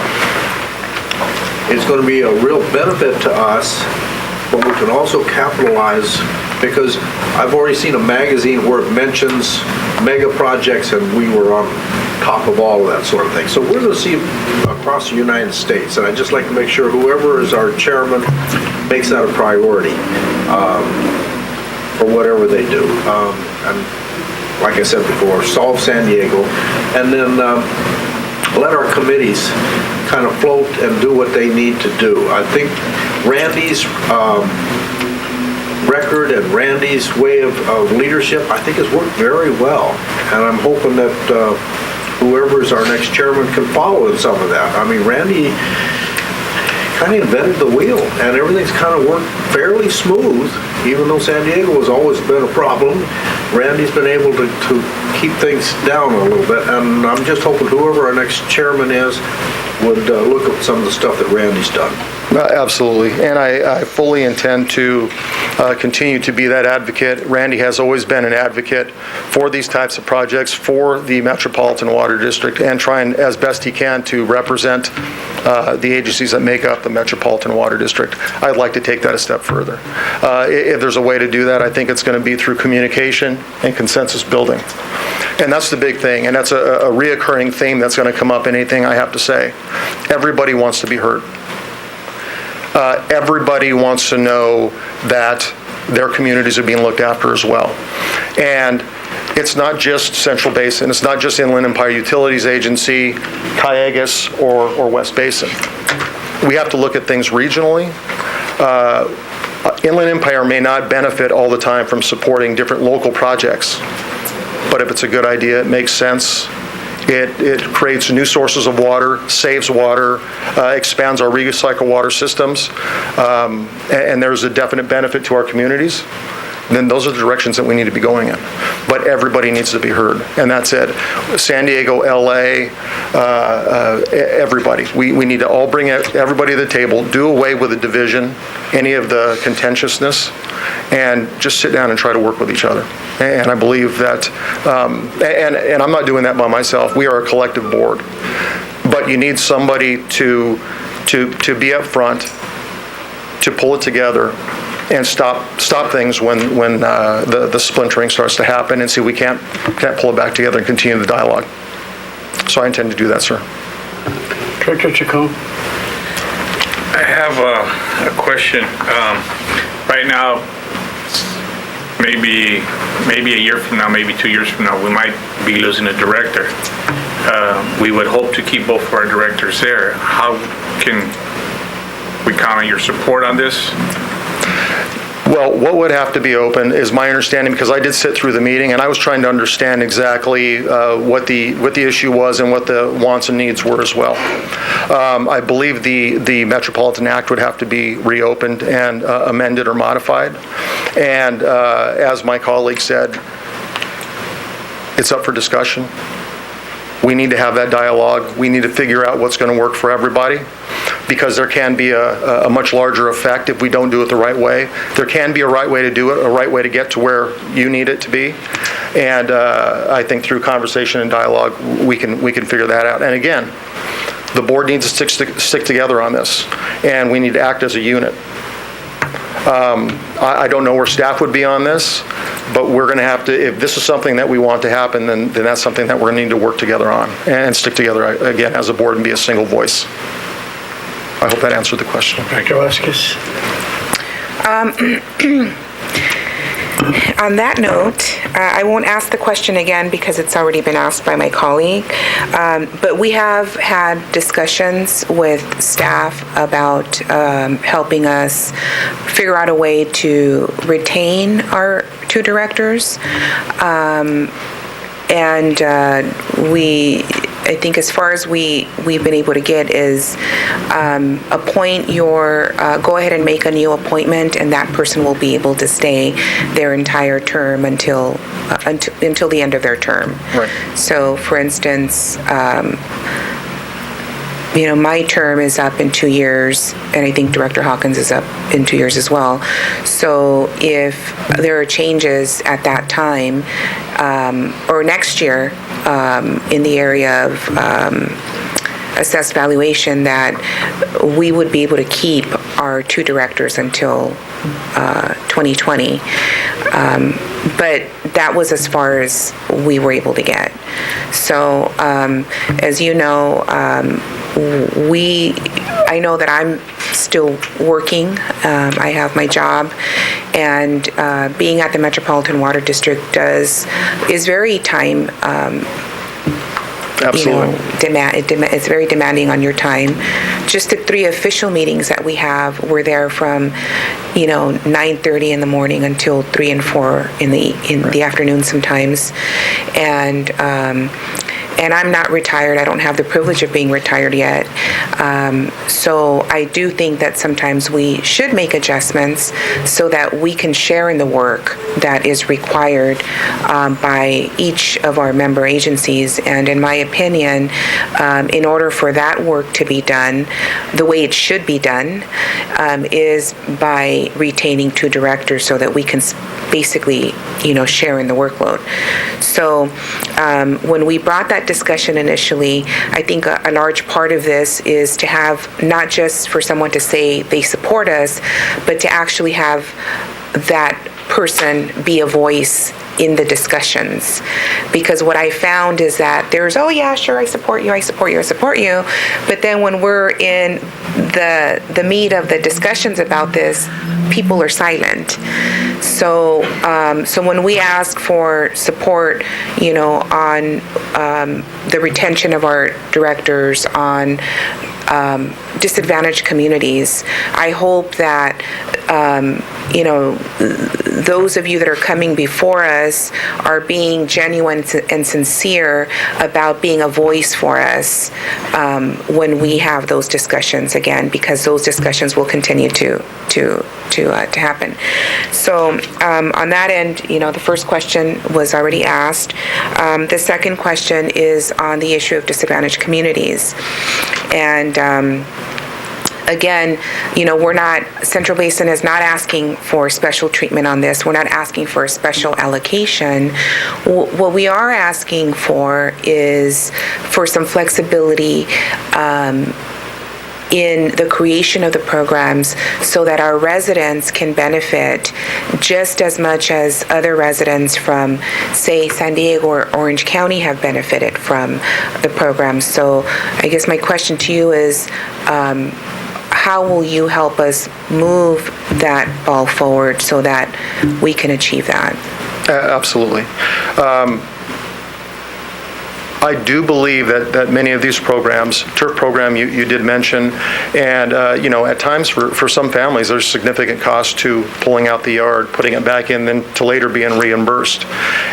is going to be a real benefit to us, but we can also capitalize, because I've already seen a magazine where it mentions mega projects and we were on top of all of that sort of thing. So we're going to see across the United States, and I'd just like to make sure whoever is our chairman makes that a priority for whatever they do. like I said before, solve San Diego, and then let our committees kind of float and do what they need to do. I think Randy's record and Randy's way of leadership, I think, has worked very well. And I'm hoping that whoever is our next chairman can follow in some of that. I mean, Randy kind of invented the wheel, and everything's kind of worked fairly smooth, even though San Diego has always been a problem. Randy's been able to keep things down a little bit, and I'm just hoping whoever our next chairman is would look at some of the stuff that Randy's done. Absolutely, and I fully intend to continue to be that advocate. Randy has always been an advocate for these types of projects for the Metropolitan Water District, and trying as best he can to represent the agencies that make up the Metropolitan Water District. I'd like to take that a step further. If there's a way to do that, I think it's going to be through communication and consensus building. And that's the big thing, and that's a reoccurring theme that's going to come up in anything I have to say. Everybody wants to be heard. Everybody wants to know that their communities are being looked after as well. And it's not just Central Basin, it's not just Inland Empire Utilities Agency, Cayugas, or West Basin. We have to look at things regionally. Inland Empire may not benefit all the time from supporting different local projects, but if it's a good idea, it makes sense. It creates new sources of water, saves water, expands our recycle water systems, and there's a definite benefit to our communities. Then those are the directions that we need to be going in. But everybody needs to be heard, and that's it. San Diego, LA, everybody. We need to all bring everybody to the table, do away with the division, any of the contentiousness, and just sit down and try to work with each other. And I believe that, and I'm not doing that by myself. We are a collective board. But you need somebody to be up front, to pull it together, and stop things when the splintering starts to happen, and see we can't pull it back together and continue the dialogue. So I intend to do that, sir. Director Chacon? I have a question. Right now, maybe a year from now, maybe 2 years from now, we might be losing a director. We would hope to keep both of our directors there. How can we count on your support on this? Well, what would have to be open is my understanding, because I did sit through the meeting and I was trying to understand exactly what the issue was and what the wants and needs were as well. I believe the Metropolitan Act would have to be reopened and amended or modified. And as my colleague said, it's up for discussion. We need to have that dialogue. We need to figure out what's going to work for everybody, because there can be a much larger effect if we don't do it the right way. There can be a right way to do it, a right way to get to where you need it to be. And I think through conversation and dialogue, we can figure that out. And again, the board needs to stick together on this, and we need to act as a unit. I don't know where staff would be on this, but we're going to have to, if this is something that we want to happen, then that's something that we're going to need to work together on and stick together, again, as a board and be a single voice. I hope that answered the question. Director Vasquez? On that note, I won't ask the question again because it's already been asked by my colleague, but we have had discussions with staff about helping us figure out a way to retain our two directors. I think as far as we've been able to get is go ahead and make a new appointment, and that person will be able to stay their entire term until the end of their term. Right. So, for instance, my term is up in 2 years, and I think Director Hawkins is up in 2 years as well. So if there are changes at that time, or next year, in the area of assessed valuation, that we would be able to keep our two directors until 2020. But that was as far as we were able to get. So, as you know, we I know that I'm still working. I have my job, and being at the Metropolitan Water District is very time. Absolutely. It's very demanding on your time. Just the 3 official meetings that we have, we're there from 9:30 in the morning until 3 and 4 in the afternoon sometimes, and I'm not retired. I don't have the privilege of being retired yet. So I do think that sometimes we should make adjustments so that we can share in the work that is required by each of our member agencies. And in my opinion, in order for that work to be done the way it should be done, is by retaining 2 directors so that we can basically, share in the workload. So when we brought that discussion initially, I think a large part of this is to have not just for someone to say they support us, but to actually have that person be a voice in the discussions. Because what I found is that there's, oh yeah, sure, I support you, I support you, I support you. But then when we're in the meat of the discussions about this, people are silent. So when we ask for support, on the retention of our directors, on disadvantaged communities, I hope that those of you that are coming before us are being genuine and sincere about being a voice for us when we have those discussions again, because those discussions will continue to happen. So on that end, the first question was already asked. The second question is on the issue of disadvantaged communities. And again, Central Basin is not asking for special treatment on this. We're not asking for a special allocation. What we are asking for is for some flexibility in the creation of the programs so that our residents can benefit just as much as other residents from, say, San Diego or Orange County have benefited from the programs. So I guess my question to you is, how will you help us move that ball forward so that we can achieve that? Absolutely. I do believe that many of these programs, TURF program you did mention, and at times for some families there's significant cost to pulling out the yard, putting it back in, then to later being reimbursed.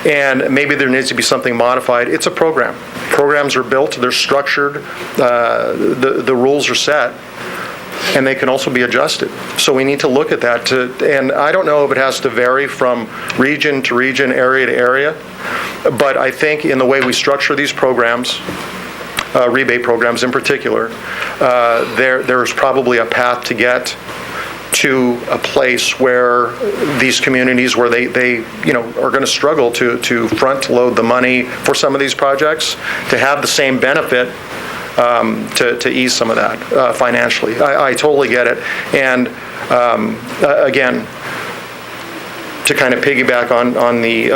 And maybe there needs to be something modified. It's a program. Programs are built, they're structured, the rules are set, and they can also be adjusted. So we need to look at that. And I don't know if it has to vary from region to region, area to area, but I think in the way we structure these programs, rebate programs in particular, there's probably a path to get to a place where these communities where they are going to struggle to front load the money for some of these projects, to have the same benefit to ease some of that financially. I totally get it. And again, to kind of piggyback on the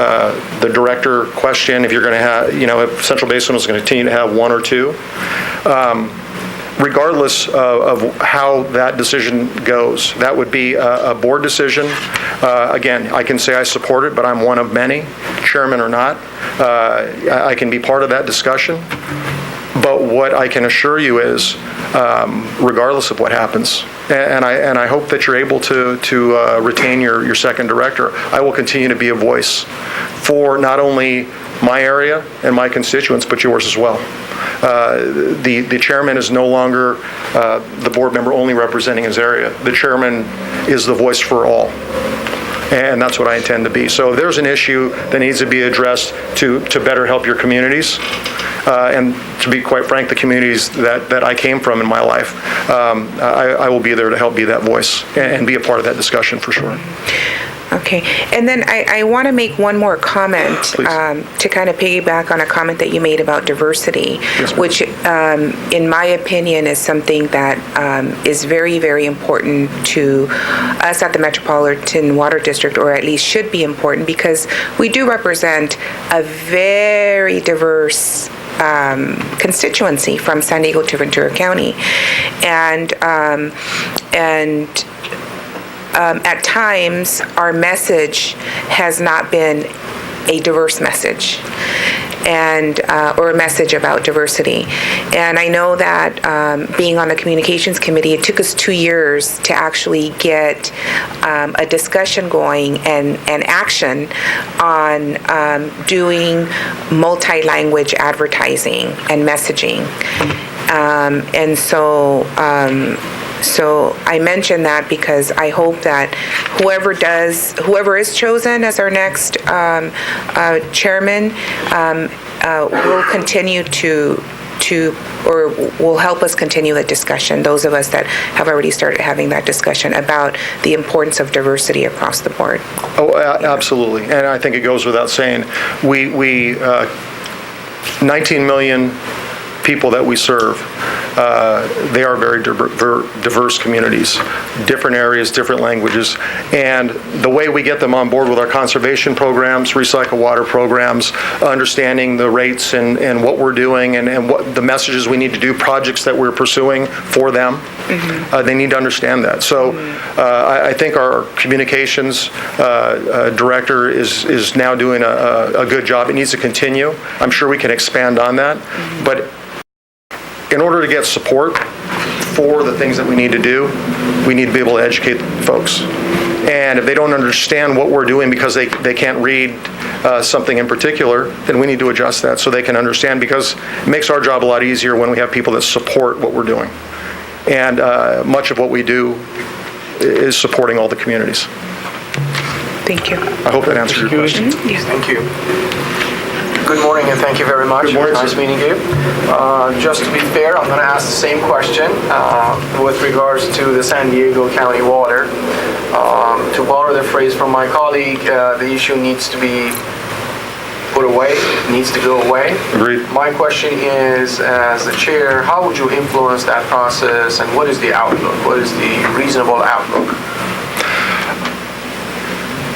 director question, if you're going to have, if Central Basin was going to continue to have 1 or 2, regardless of how that decision goes, that would be a board decision. Again, I can say I support it, but I'm one of many, chairman or not. I can be part of that discussion. But what I can assure you is, regardless of what happens, and I hope that you're able to retain your second director, I will continue to be a voice for not only my area and my constituents, but yours as well. The chairman is no longer the board member only representing his area. The chairman is the voice for all. And that's what I intend to be. So if there's an issue that needs to be addressed to better help your communities, and to be quite frank, the communities that I came from in my life, I will be there to help be that voice and be a part of that discussion for sure. Okay, and then I want to make one more comment to kind of piggyback on a comment that you made about diversity, yes, which in my opinion is something that is very, very important to us at the Metropolitan Water District, or at least should be important, because we do represent a very diverse constituency from San Diego to Ventura County. And at times, our message has not been a diverse message, and or a message about diversity. And I know that being on the communications committee, it took us 2 years to actually get a discussion going and action on doing multi-language advertising and messaging. And so I mention that because I hope that whoever is chosen as our next chairman will continue or will help us continue the discussion, those of us that have already started having that discussion about the importance of diversity across the board. Oh, absolutely. And I think it goes without saying, we 19 million people that we serve, they are very diverse communities, different areas, different languages, and the way we get them on board with our conservation programs, recycle water programs, understanding the rates and what we're doing and what the messages we need to do, projects that we're pursuing for them, they need to understand that. So I think our communications director is now doing a good job. It needs to continue. I'm sure we can expand on that, but in order to get support for the things that we need to do, we need to be able to educate folks. And if they don't understand what we're doing because they can't read something in particular, then we need to adjust that so they can understand, because it makes our job a lot easier when we have people that support what we're doing. And much of what we do is supporting all the communities. Thank you. I hope that answers your question. Thank you. Good morning, and thank you very much. Good morning, Nice sir. meeting you. Just to be fair, I'm going to ask the same question with regards to the San Diego County water. To borrow the phrase from my colleague, the issue needs to be put away, needs to go away. Agreed. My question is, as the chair, how would you influence that process, and what is the outlook? What is the reasonable outlook?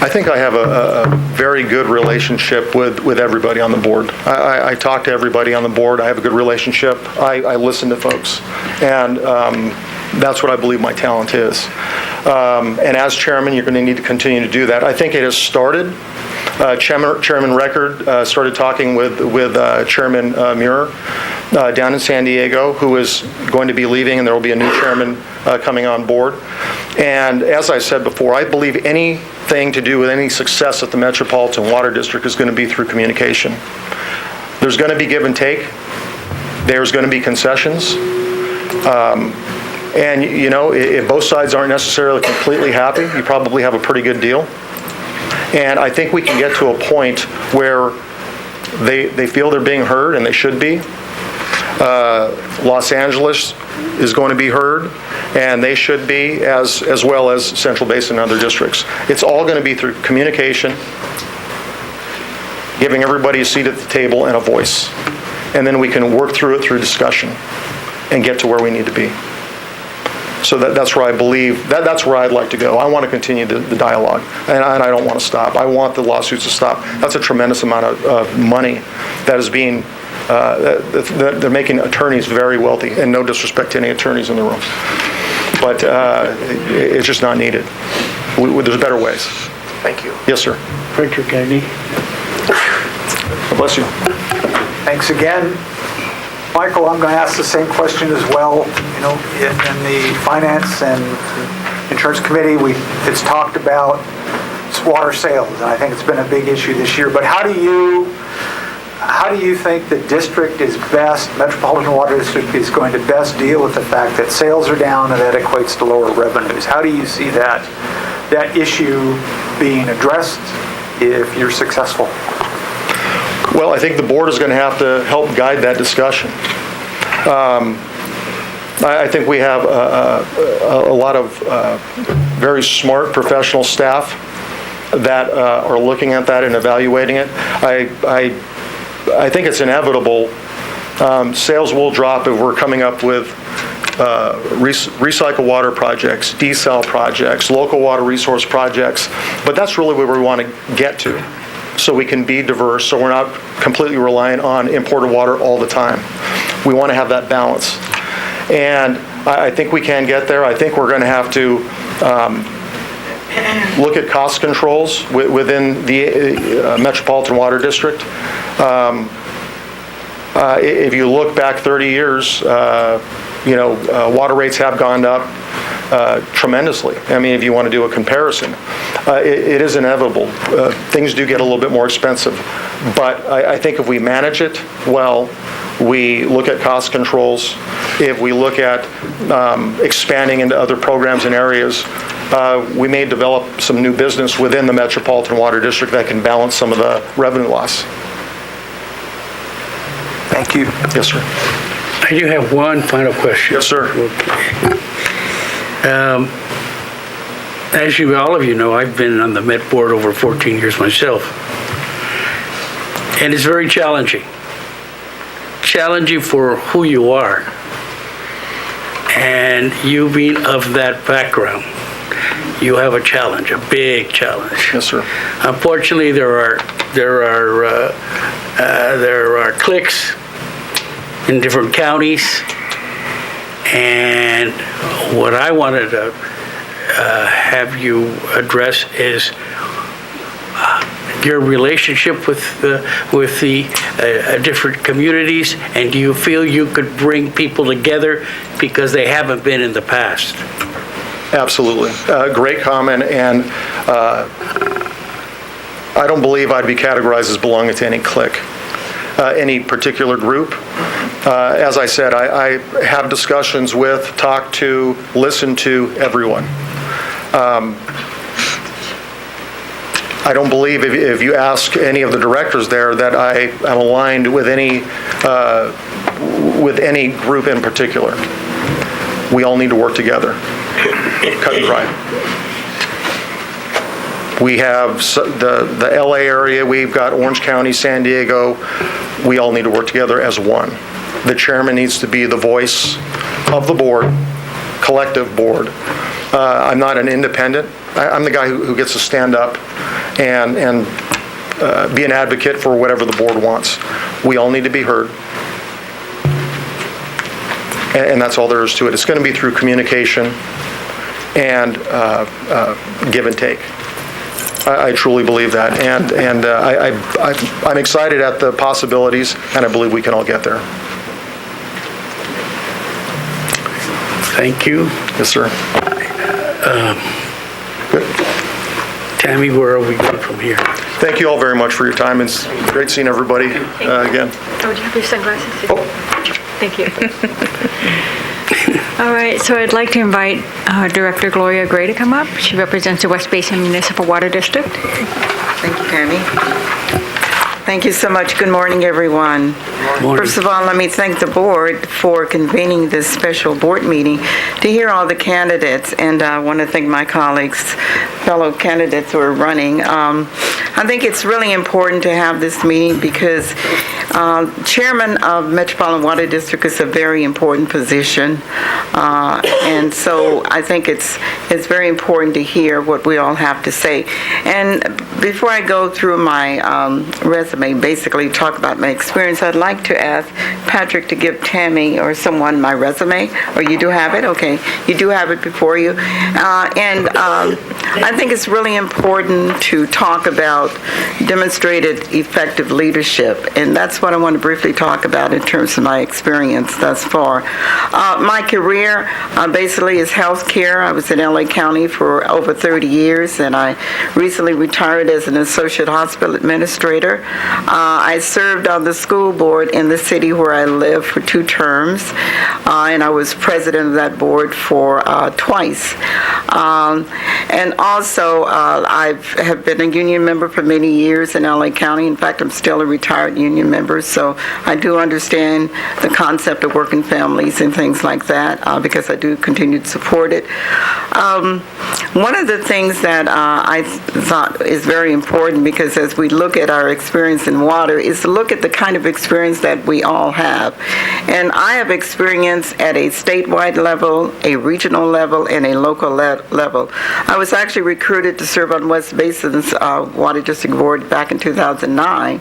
I think I have a very good relationship with everybody on the board. I talk to everybody on the board. I have a good relationship. I listen to folks. And that's what I believe my talent is. And as chairman, you're going to need to continue to do that. I think it has started. Chairman Record started talking with Chairman Muir down in San Diego, who is going to be leaving, and there will be a new chairman coming on board. And as I said before, I believe anything to do with any success at the Metropolitan Water District is going to be through communication. There's going to be give and take. There's going to be concessions. And, you know, if both sides aren't necessarily completely happy, you probably have a pretty good deal. And I think we can get to a point where they feel they're being heard, and they should be. Los Angeles is going to be heard, and they should be, as well as Central Basin and other districts. It's all going to be through communication, giving everybody a seat at the table and a voice. And then we can work through it through discussion and get to where we need to be. So that's where I believe, that's where I'd like to go. I want to continue the dialogue, and I don't want to stop. I want the lawsuits to stop. That's a tremendous amount of money that is being, they're making attorneys very wealthy, and no disrespect to any attorneys in the room. But it's just not needed. There's better ways. Thank you. Yes, sir. Director Kennedy. God bless you. Thanks again. Michael, I'm going to ask the same question as well. You know, in the Finance and Insurance Committee, it's talked about water sales, and I think it's been a big issue this year. But how do you think the district is best, Metropolitan Water District is going to best deal with the fact that sales are down and that equates to lower revenues? How do you see that issue being addressed if you're successful? Well, I think the board is going to have to help guide that discussion. I think we have a lot of very smart professional staff that are looking at that and evaluating it. I think it's inevitable. Sales will drop if we're coming up with recycle water projects, desal projects, local water resource projects, but that's really where we want to get to. so we can be diverse, so we're not completely reliant on imported water all the time. We want to have that balance. And I think we can get there. I think we're going to have to look at cost controls within the Metropolitan Water District. If you look back 30 years, water rates have gone up tremendously. I mean, if you want to do a comparison, it is inevitable. Things do get a little bit more expensive, but I think if we manage it well, we look at cost controls, if we look at expanding into other programs and areas, we may develop some new business within the Metropolitan Water District that can balance some of the revenue loss. Thank you. Yes, sir. I do have one final question. Yes, sir. As all of you know, I've been on the Met Board over 14 years myself. And it's very challenging. Challenging for who you are. And you being of that background, you have a challenge, a big challenge. Yes, sir. Unfortunately, there are cliques in different counties, and what I wanted to have you address is your relationship with the different communities, and do you feel you could bring people together because they haven't been in the past? Absolutely. Great comment, and I don't believe I'd be categorized as belonging to any clique, any particular group. As I said, I have discussions with, talk to, listen to everyone. I don't believe if you ask any of the directors there that I am aligned with any group in particular. We all need to work together. Cut and dry. We have the LA area, we've got Orange County, San Diego. We all need to work together as one. The chairman needs to be the voice of the board, collective board. I'm not an independent. I'm the guy who gets to stand up and be an advocate for whatever the board wants. We all need to be heard. And that's all there is to it. It's going to be through communication and give and take. I truly believe that, and I'm excited at the possibilities, and I believe we can all get there. Thank you. Yes, sir. Good. Tammy, where are we going from here? Thank you all very much for your time. It's great seeing everybody again. Oh, do you have your sunglasses? Oh. Thank you. All right, so I'd like to invite Director Gloria Gray to come up. She represents the West Basin Municipal Water District. Thank you, Tammy. Thank you so much. Good morning, everyone. Morning. First of all, let me thank the board for convening this special board meeting to hear all the candidates, and I want to thank my colleagues, fellow candidates who are running. I think it's really important to have this meeting because chairman of Metropolitan Water District is a very important position, and so I think it's very important to hear what we all have to say. And before I go through my resume, basically talk about my experience, I'd like to ask Patrick to give Tammy or someone my resume. Or you do have it? Okay. You do have it before you. I think it's really important to talk about demonstrated effective leadership, and that's what I want to briefly talk about in terms of my experience thus far. My career basically is healthcare. I was in LA County for over 30 years, and I recently retired as an associate hospital administrator. I served on the school board in the city where I live for 2 terms, and I was president of that board for twice. And also, I have been a union member for many years in LA County. In fact, I'm still a retired union member, so I do understand the concept of working families and things like that because I do continue to support it. One of the things that I thought is very important, because as we look at our experience in water, is to look at the kind of experience that we all have. And I have experience at a statewide level, a regional level, and a local level. I was actually recruited to serve on West Basin's Water District Board back in 2009.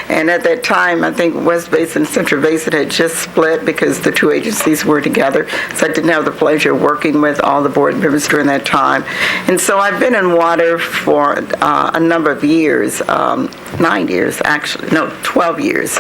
And at that time, I think West Basin and Central Basin had just split because the two agencies were together. So I didn't have the pleasure of working with all the board members during that time. And so I've been in water for a number of years, 9 years actually, no, 12 years.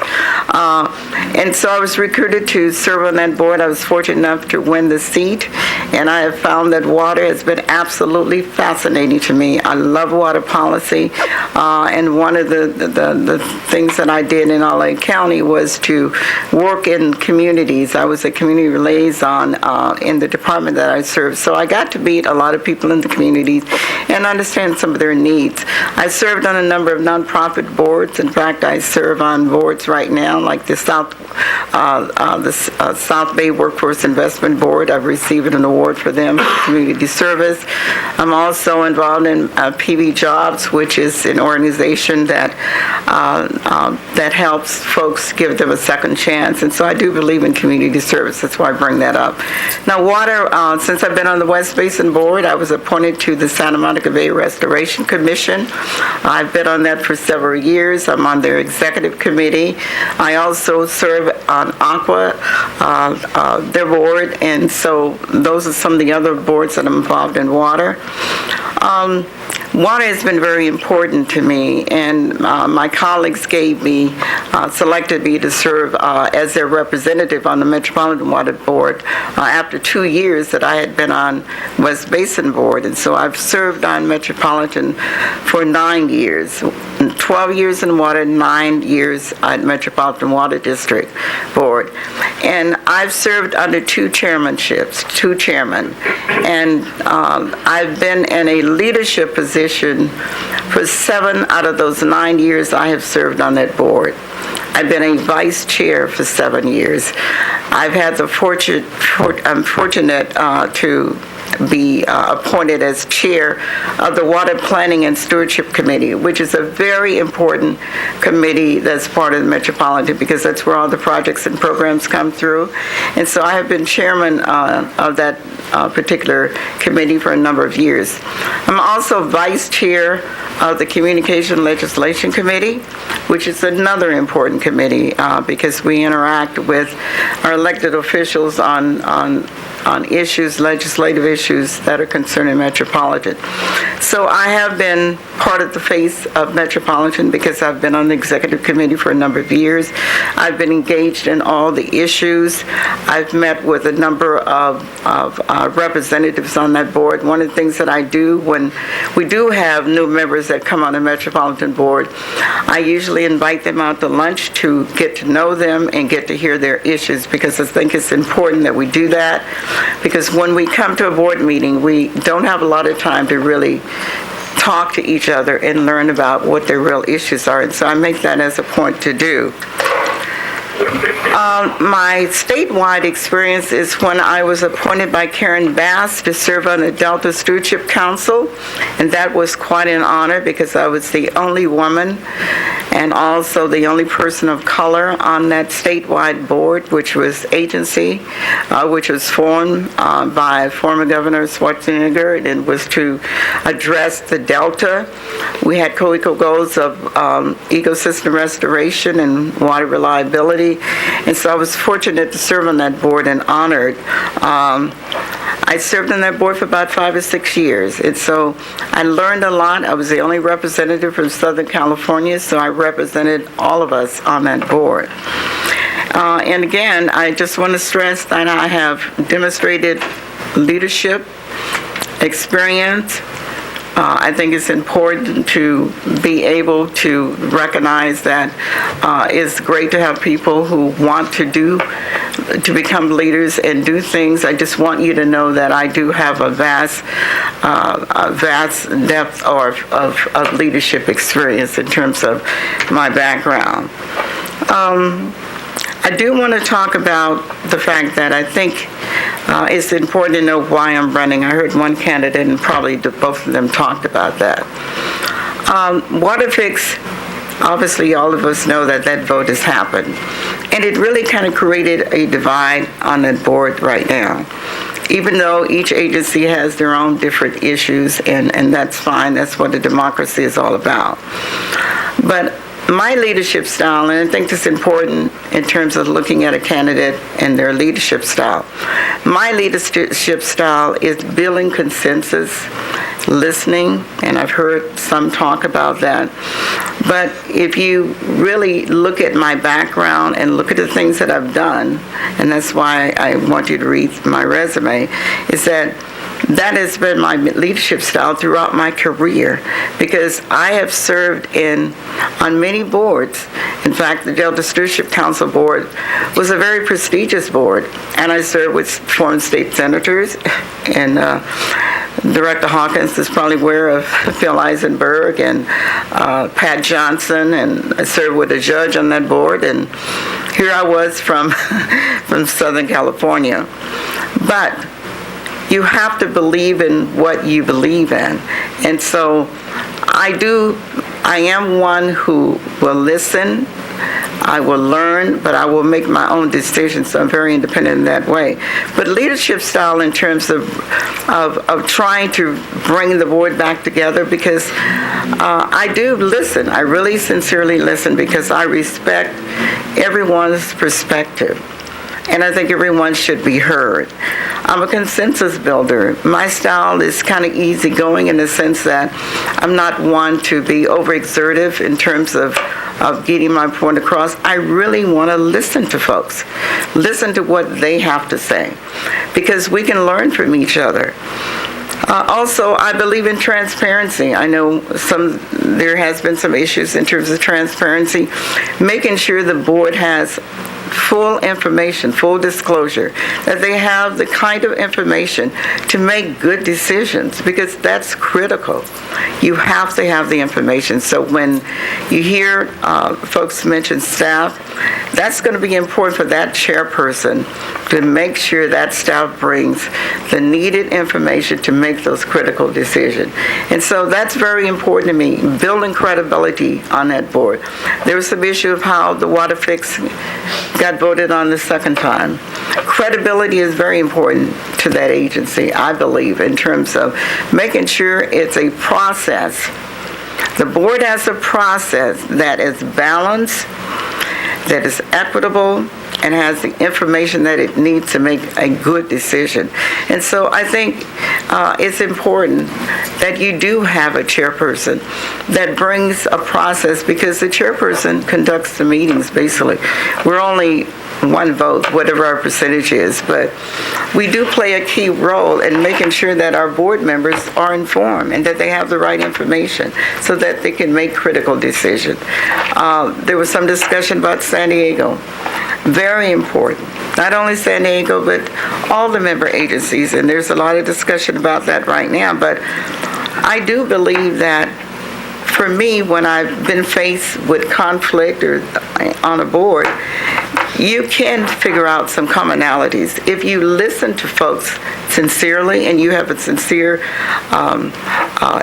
And so I was recruited to serve on that board. I was fortunate enough to win the seat, and I have found that water has been absolutely fascinating to me. I love water policy, and one of the things that I did in LA County was to work in communities. I was a community liaison in the department that I served, so I got to meet a lot of people in the communities and understand some of their needs. I served on a number of nonprofit boards. In fact, I serve on boards right now, like the South Bay Workforce Investment Board. I've received an award for them for community service. I'm also involved in PB Jobs, which is an organization that helps folks, give them a second chance. And so I do believe in community service. That's why I bring that up. Now, water, since I've been on the West Basin Board, I was appointed to the Santa Monica Bay Restoration Commission. I've been on that for several years. I'm on their executive committee. I also serve on Aqua, their board, and so those are some of the other boards that I'm involved in water. Water has been very important to me, and my colleagues selected me to serve as their representative on the Metropolitan Water Board after 2 years that I had been on West Basin Board. And so I've served on Metropolitan for 9 years, 12 years in water, 9 years at Metropolitan Water District Board. And I've served under two chairmen. And I've been in a leadership position for 7 out of those 9 years I have served on that board. I've been a vice chair for 7 years. I've had the I'm fortunate to be appointed as chair of the Water Planning and Stewardship Committee, which is a very important committee that's part of the Metropolitan, because that's where all the projects and programs come through. And so I have been chairman of that particular committee for a number of years. I'm also vice chair of the Communication Legislation Committee, which is another important committee because we interact with our elected officials on issues, legislative issues that are concerning Metropolitan. So I have been part of the face of Metropolitan because I've been on the executive committee for a number of years. I've been engaged in all the issues. I've met with a number of representatives on that board. One of the things that I do when we do have new members that come on the Metropolitan Board, I usually invite them out to lunch to get to know them and get to hear their issues, because I think it's important that we do that. Because when we come to a board meeting, we don't have a lot of time to really talk to each other and learn about what their real issues are. And so I make that as a point to do. My statewide experience is when I was appointed by Karen Bass to serve on the Delta Stewardship Council, and that was quite an honor because I was the only woman and also the only person of color on that statewide board, which was agency, which was formed by former Governor Schwarzenegger, and it was to address the Delta. We had co-equal goals of ecosystem restoration and water reliability. And so I was fortunate to serve on that board and honored. I served on that board for about 5 or 6 years. And so I learned a lot. I was the only representative from Southern California, so I represented all of us on that board. And again, I just want to stress that I have demonstrated leadership, experience. I think it's important to be able to recognize that it's great to have people who want to become leaders and do things. I just want you to know that I do have a vast depth of leadership experience in terms of my background. I do want to talk about the fact that I think it's important to know why I'm running. I heard one candidate, and probably both of them talked about that. Water fix, obviously all of us know that vote has happened. And it really kind of created a divide on that board right now. Even though each agency has their own different issues, and that's fine, that's what a democracy is all about. But my leadership style, and I think this is important in terms of looking at a candidate and their leadership style. My leadership style is building consensus, listening, and I've heard some talk about that. But if you really look at my background and look at the things that I've done, and that's why I want you to read my resume, is that has been my leadership style throughout my career, because I have served on many boards. In fact, the Delta Stewardship Council Board was a very prestigious board, and I served with former state senators, and Director Hawkins is probably aware of Phil Eisenberg and Pat Johnson, and I served with a judge on that board, and here I was from Southern California. But you have to believe in what you believe in. And so I am one who will listen, I will learn, but I will make my own decisions. So I'm very independent in that way. But leadership style in terms of trying to bring the board back together, because I do listen. I really sincerely listen, because I respect everyone's perspective. And I think everyone should be heard. I'm a consensus builder. My style is kind of easygoing in the sense that I'm not one to be overexertive in terms of getting my point across. I really want to listen to folks, listen to what they have to say, because we can learn from each other. Also, I believe in transparency. I know there has been some issues in terms of transparency, making sure the board has full information, full disclosure, that they have the kind of information to make good decisions, because that's critical. You have to have the information. So when you hear folks mention staff, that's going to be important for that chairperson to make sure that staff brings the needed information to make those critical decisions. And so that's very important to me, building credibility on that board. There was some issue of how the water fix got voted on the second time. Credibility is very important to that agency, I believe, in terms of making sure it's a process. The board has a process that is balanced, that is equitable, and has the information that it needs to make a good decision. And so I think it's important that you do have a chairperson that brings a process, because the chairperson conducts the meetings, basically. We're only one vote, whatever our percentage is, but we do play a key role in making sure that our board members are informed and that they have the right information so that they can make critical decisions. There was some discussion about San Diego. Very important. Not only San Diego, but all the member agencies, and there's a lot of discussion about that right now, but I do believe that for me, when I've been faced with conflict or on a board, you can figure out some commonalities. If you listen to folks sincerely and you have a sincere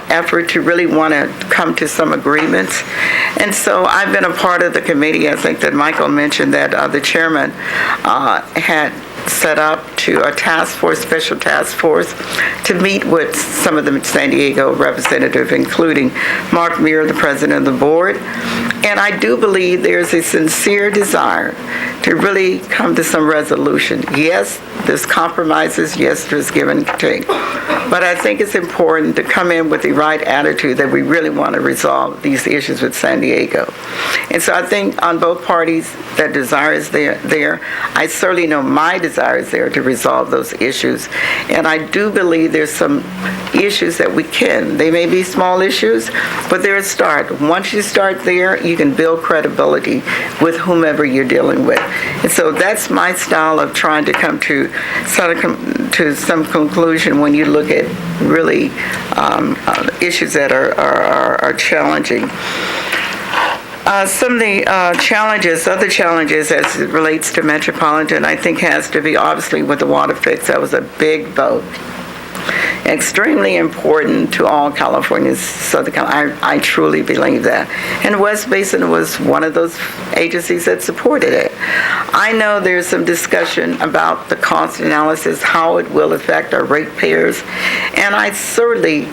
effort to really want to come to some agreements. And so I've been a part of the committee. I think that Michael mentioned that the chairman had set up to a task force, special task force, to meet with some of the San Diego representatives, including Mark Muir, the president of the board. And I do believe there's a sincere desire to really come to some resolution. Yes, there's compromises. Yes, there's give and take. But I think it's important to come in with the right attitude that we really want to resolve these issues with San Diego. And so I think on both parties, that desire is there. I certainly know my desire is there to resolve those issues. And I do believe there's some issues that they may be small issues, but they're a start. Once you start there, you can build credibility with whomever you're dealing with. And so that's my style of trying to come to some conclusion when you look at really issues that are challenging. Some of the other challenges as it relates to Metropolitan, I think has to be obviously with the water fix. That was a big vote. Extremely important to all Californians, Southern California. I truly believe that. And West Basin was one of those agencies that supported it. I know there's some discussion about the cost analysis, how it will affect our ratepayers, and I certainly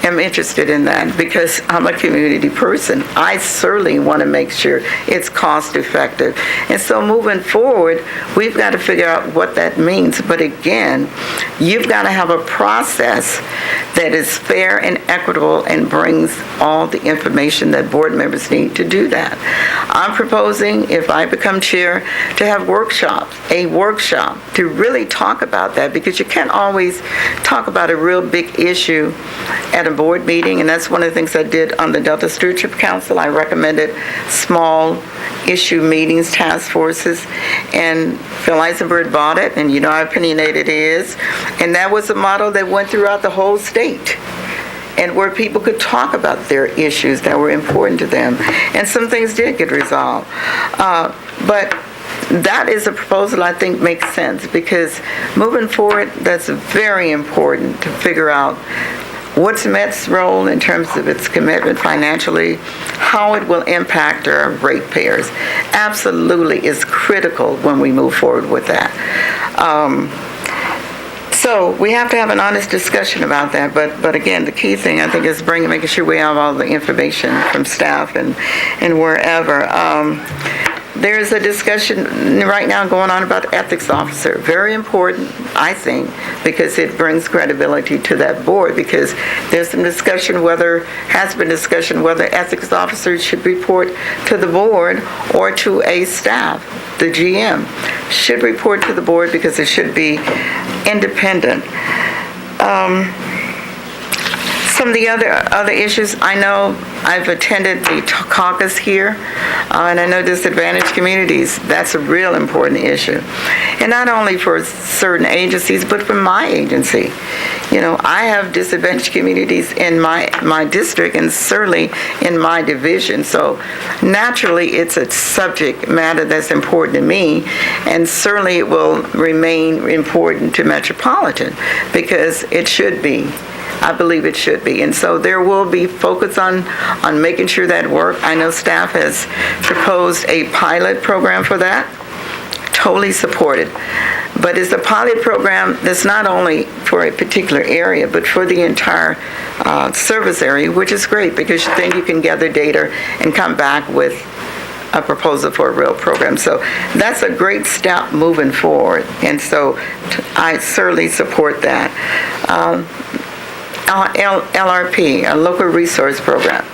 am interested in that because I'm a community person. I certainly want to make sure it's cost effective. And so moving forward, we've got to figure out what that means. But again, you've got to have a process that is fair and equitable and brings all the information that board members need to do that. I'm proposing, if I become chair, to have a workshop to really talk about that, because you can't always talk about a real big issue at a board meeting, and that's one of the things I did on the Delta Stewardship Council. I recommended small issue meetings, task forces, and Phil Eisenberg bought it, and you know how opinionated he is, and that was a model that went throughout the whole state, and where people could talk about their issues that were important to them, and some things did get resolved. But that is a proposal I think makes sense, because moving forward, that's very important to figure out what's Met's role in terms of its commitment financially, how it will impact our ratepayers. Absolutely is critical when we move forward with that. So we have to have an honest discussion about that, but again, the key thing I think is making sure we have all the information from staff and wherever. There's a discussion right now going on about the ethics officer. Very important, I think, because it brings credibility to that board, because there's some discussion has been discussion whether ethics officers should report to the board or to a staff. The GM should report to the board because it should be independent. Some of the other issues, I know I've attended the caucus here, and I know disadvantaged communities, that's a real important issue. And not only for certain agencies, but for my agency. You know, I have disadvantaged communities in my district and certainly in my division. So naturally, it's a subject matter that's important to me, and certainly it will remain important to Metropolitan because it should be. I believe it should be. And so there will be focus on making sure that works. I know staff has proposed a pilot program for that. Totally supported. But it's a pilot program that's not only for a particular area, but for the entire service area, which is great because then you can gather data and come back with a proposal for a real program. So that's a great step moving forward. And so I certainly support that. LRP, a local resource program.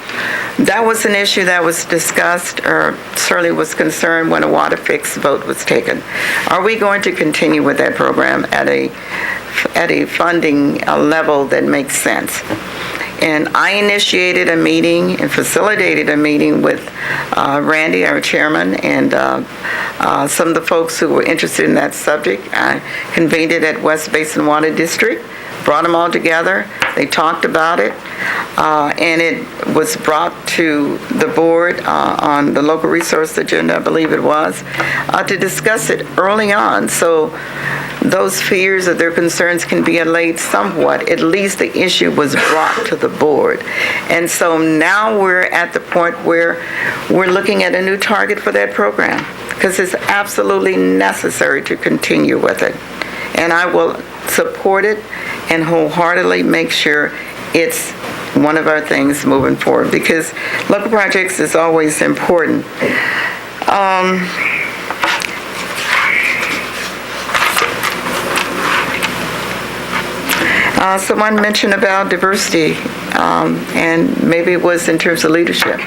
That was an issue that was discussed, or certainly was concerned when a water fix vote was taken. Are we going to continue with that program at a funding level that makes sense? And I initiated a meeting and facilitated a meeting with Randy, our chairman, and some of the folks who were interested in that subject. I convened it at West Basin Water District, brought them all together. They talked about it, and it was brought to the board on the local resource agenda, I believe it was, to discuss it early on. So those fears or their concerns can be allayed somewhat. At least the issue was brought to the board. And so now we're at the point where we're looking at a new target for that program because it's absolutely necessary to continue with it. And I will support it and wholeheartedly make sure it's one of our things moving forward because local projects is always important. Someone mentioned about diversity, and maybe it was in terms of leadership.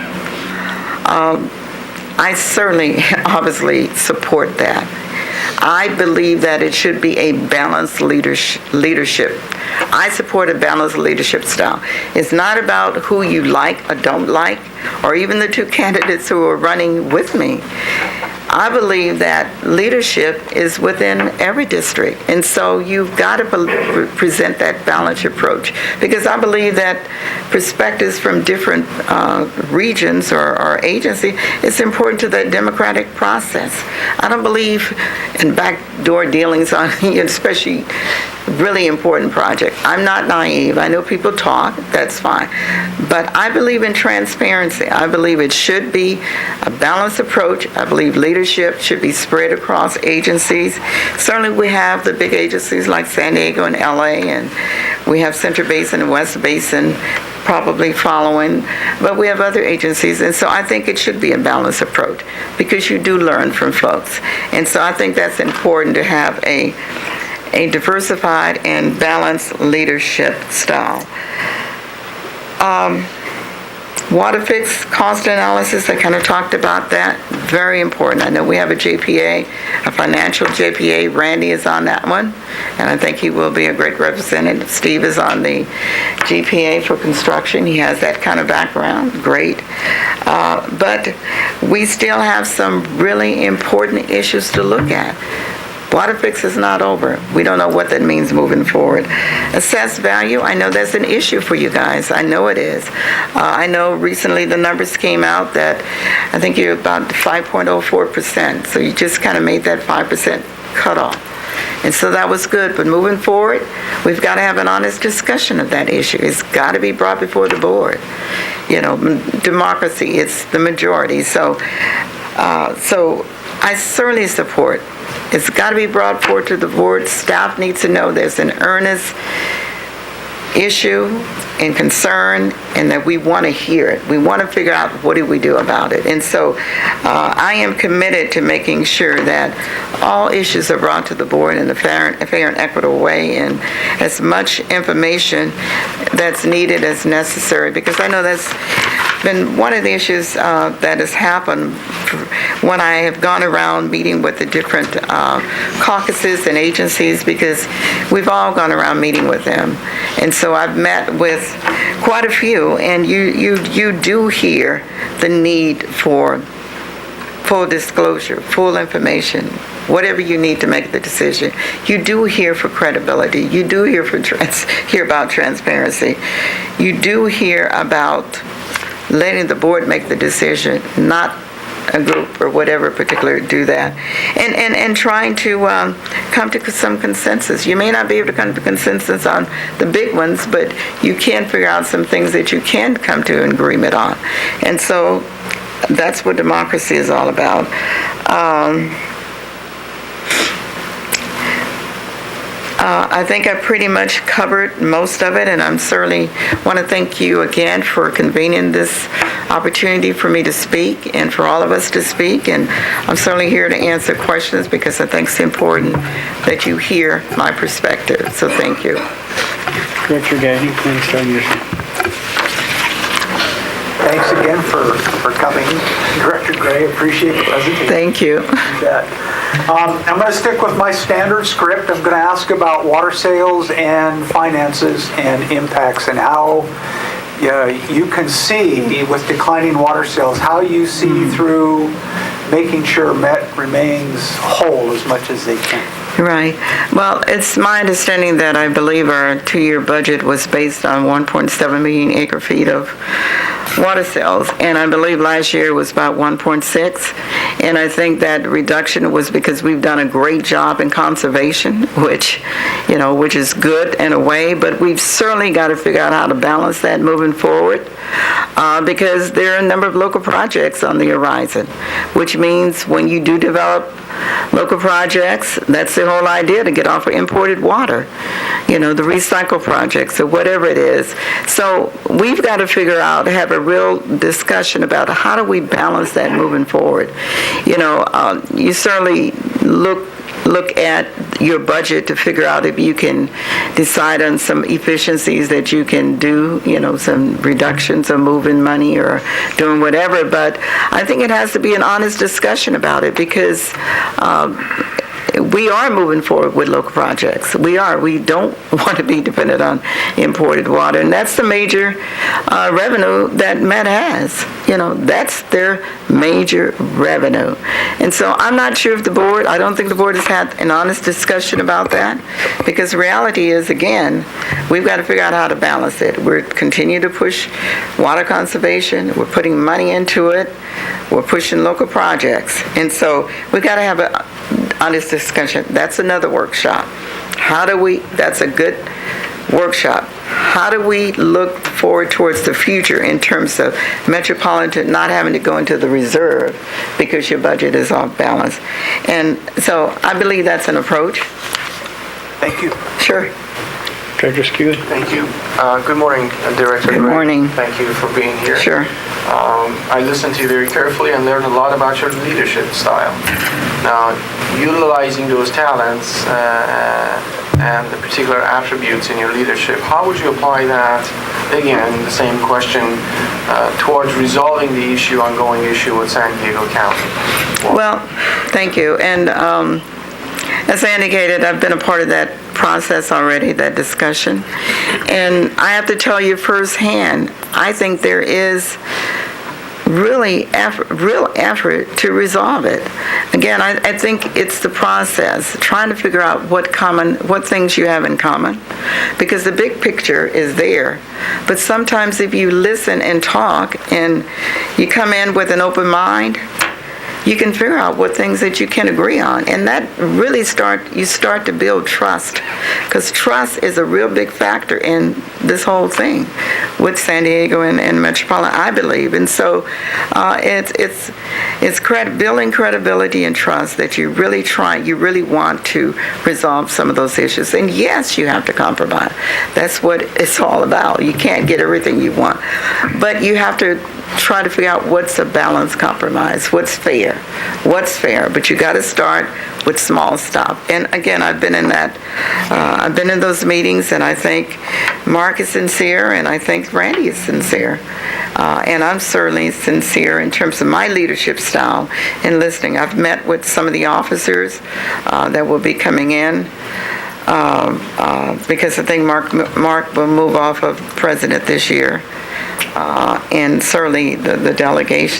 I certainly, obviously, support that. I believe that it should be a balanced leadership. I support a balanced leadership style. It's not about who you like or don't like, or even the two candidates who are running with me. I believe that leadership is within every district. And so you've got to present that balanced approach. Because I believe that perspectives from different regions or agencies, it's important to the democratic process. I don't believe in backdoor dealings on, especially really important project. I'm not naive. I know people talk, that's fine. But I believe in transparency. I believe it should be a balanced approach. I believe leadership should be spread across agencies. Certainly we have the big agencies like San Diego and LA, and we have Central Basin and West Basin probably following, but we have other agencies, and so I think it should be a balanced approach because you do learn from folks. And so I think that's important to have a diversified and balanced leadership style. Water fix cost analysis, I kind of talked about that. Very important. I know we have a JPA, a financial JPA. Randy is on that one, and I think he will be a great representative. Steve is on the GPA for construction. He has that kind of background. Great. But we still have some really important issues to look at. Water fix is not over. We don't know what that means moving forward. Assessed value, I know that's an issue for you guys. I know it is. I know recently the numbers came out that I think you're about 5.04%. So you just kind of made that 5% cutoff. And so that was good. But moving forward, we've got to have an honest discussion of that issue. It's got to be brought before the board. Democracy, it's the majority. So I certainly support. It's got to be brought forward to the board. Staff needs to know there's an earnest issue and concern, and that we want to hear it. We want to figure out what do we do about it. And so I am committed to making sure that all issues are brought to the board in a fair and equitable way, and as much information that's needed as necessary, because I know that's been one of the issues that has happened when I have gone around meeting with the different caucuses and agencies, because we've all gone around meeting with them. And so I've met with quite a few, and you do hear the need for full disclosure, full information, whatever you need to make the decision. You do hear for credibility. You do hear about transparency. You do hear about letting the board make the decision, not a group or whatever particular do that, and trying to come to some consensus. You may not be able to come to consensus on the big ones, but you can figure out some things that you can come to an agreement on. And so that's what democracy is all about. I think I pretty much covered most of it, and I'm certainly want to thank you again for convening this opportunity for me to speak and for all of us to speak. And I'm certainly here to answer questions because I think it's important that you hear my perspective. So thank you. Director Gaddy, please start your. Thanks again for coming, Director Gray. Appreciate the presentation. Thank you. I'm going to stick with my standard script. I'm going to ask about water sales and finances and impacts, and how you can see with declining water sales, how you see through making sure Met remains whole as much as they can. Right. Well, it's my understanding that I believe our 2-year budget was based on 1.7 million acre feet of water sales, and I believe last year was about 1.6, and I think that reduction was because we've done a great job in conservation, which is good in a way, but we've certainly got to figure out how to balance that moving forward, because there are a number of local projects on the horizon, which means when you do develop local projects, that's the whole idea, to get off of imported water, the recycle projects or whatever it is. So we've got to figure out, have a real discussion about how do we balance that moving forward. You certainly look at your budget to figure out if you can decide on some efficiencies that you can do, some reductions or moving money or doing whatever. But I think it has to be an honest discussion about it, because we are moving forward with local projects. We are. We don't want to be dependent on imported water, and that's the major revenue that Met has. That's their major revenue. And so I'm not sure if I don't think the board has had an honest discussion about that, because the reality is, again, we've got to figure out how to balance it. We're continue to push water conservation. We're putting money into it. We're pushing local projects. And so we've got to have an honest discussion. That's another workshop. That's a good workshop. How do we look forward towards the future in terms of Metropolitan not having to go into the reserve because your budget is off balance? And so I believe that's an approach. Thank you. Sure. Director Skewett? Thank you. Good morning, Director Good Gray. morning. Thank you for being here. Sure. I listened to you very carefully and learned a lot about your leadership style. Now, utilizing those talents and the particular attributes in your leadership, how would you apply that, again, the same question, towards resolving the ongoing issue with San Diego County? Well, thank you. And as I indicated, I've been a part of that process already, that discussion. And I have to tell you firsthand, I think there is really real effort to resolve it. Again, I think it's the process, trying to figure out what things you have in common, because the big picture is there. But sometimes if you listen and talk and you come in with an open mind, you can figure out what things that you can agree on. And that really you start to build trust, because trust is a real big factor in this whole thing with San Diego and Metropolitan, I believe. And so it's building credibility and trust that you really want to resolve some of those issues. And yes, you have to compromise. That's what it's all about. You can't get everything you want. But you have to try to figure out what's a balanced compromise, what's fair. But you got to start with small stuff. And again, I've been in those meetings, and I think Mark is sincere, and I think Randy is sincere. And I'm certainly sincere in terms of my leadership style in listening. I've met with some of the officers that will be coming in, because I think Mark will move off of president this year. And certainly the delegates.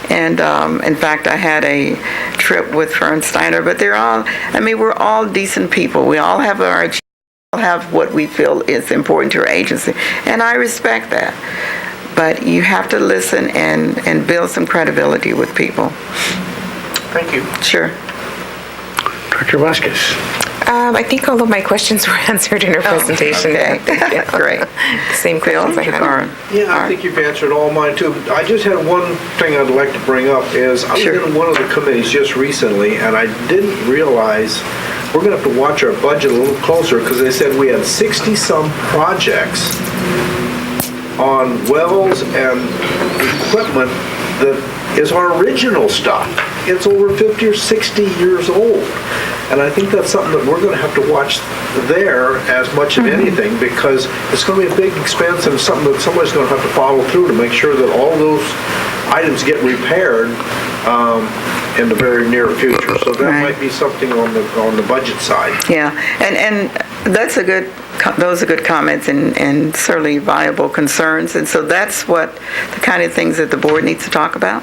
And in fact, I had a trip with Fern Steiner, but we're all decent people. We all have what we feel is important to our agency, and I respect that. But you have to listen and build some credibility with people. Thank you. Sure. Director Vasquez? I think all of my questions were answered in her presentation. Okay. Great. Same questions I had. Yeah, I think you've answered all mine too. I just had one thing I'd like to bring up is I was in one of the committees just recently, and I didn't realize we're going to have to watch our budget a little closer, because they said we had 60-some projects on wells and equipment that is our original stuff. It's over 50 or 60 years old. And I think that's something that we're going to have to watch there as much as anything, because it's going to be a big expense and something that somebody's going to have to follow through to make sure that all those items get repaired in the very near future. So that might be something on the budget side. Yeah, and those are good comments and certainly viable concerns. And so that's what the kind of things that the board needs to talk about.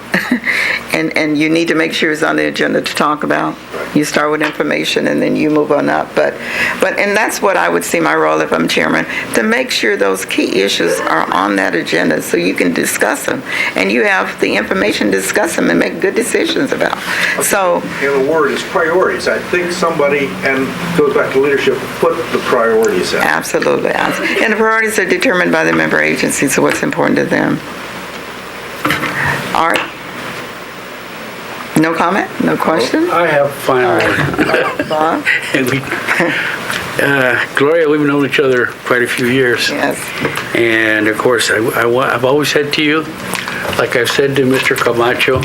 and you need to make sure it's on the agenda to talk about. You start with information and then you move on up. But that's what I would see my role if I'm chairman, to make sure those key issues are on that agenda so you can discuss them. And you have the information to discuss them and make good decisions about. So, in a word, it's priorities. I think somebody, and goes back to leadership, put the priorities in. Absolutely. And the priorities are determined by the member agencies, so what's important to them. Art? No comment? No question? I have final word. Bob? And Gloria, we've known each other quite a few years. Yes. And of course, I've always said to you, like I've said to Mr. Camacho,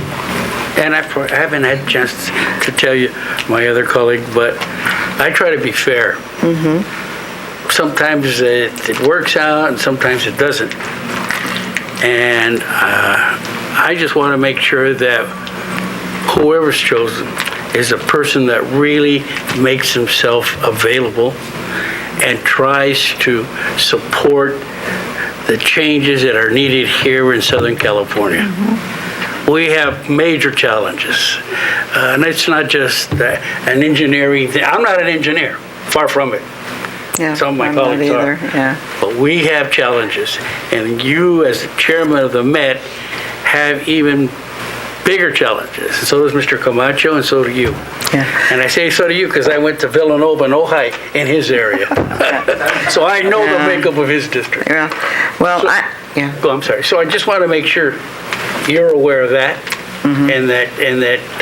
and I haven't had a chance to tell you, my other colleague, but I try to be fair. Sometimes it works out and sometimes it doesn't. And I just want to make sure that whoever's chosen is a person that really makes himself available and tries to support the changes that are needed here in Southern California. We have major challenges. And it's not just an engineering thing. I'm not an engineer, far from it. Yeah, Some of my I'm not colleagues are. either, yeah. But we have challenges. And you, as the chairman of the Met, have even bigger challenges. And so does Mr. Camacho, and so do you. Yeah. And I say so do you because I went to Villanova and Ojai in his area. So I know the makeup of his district. Yeah, well, So- yeah. Oh, I'm sorry. So I just want to make sure you're aware of that, and that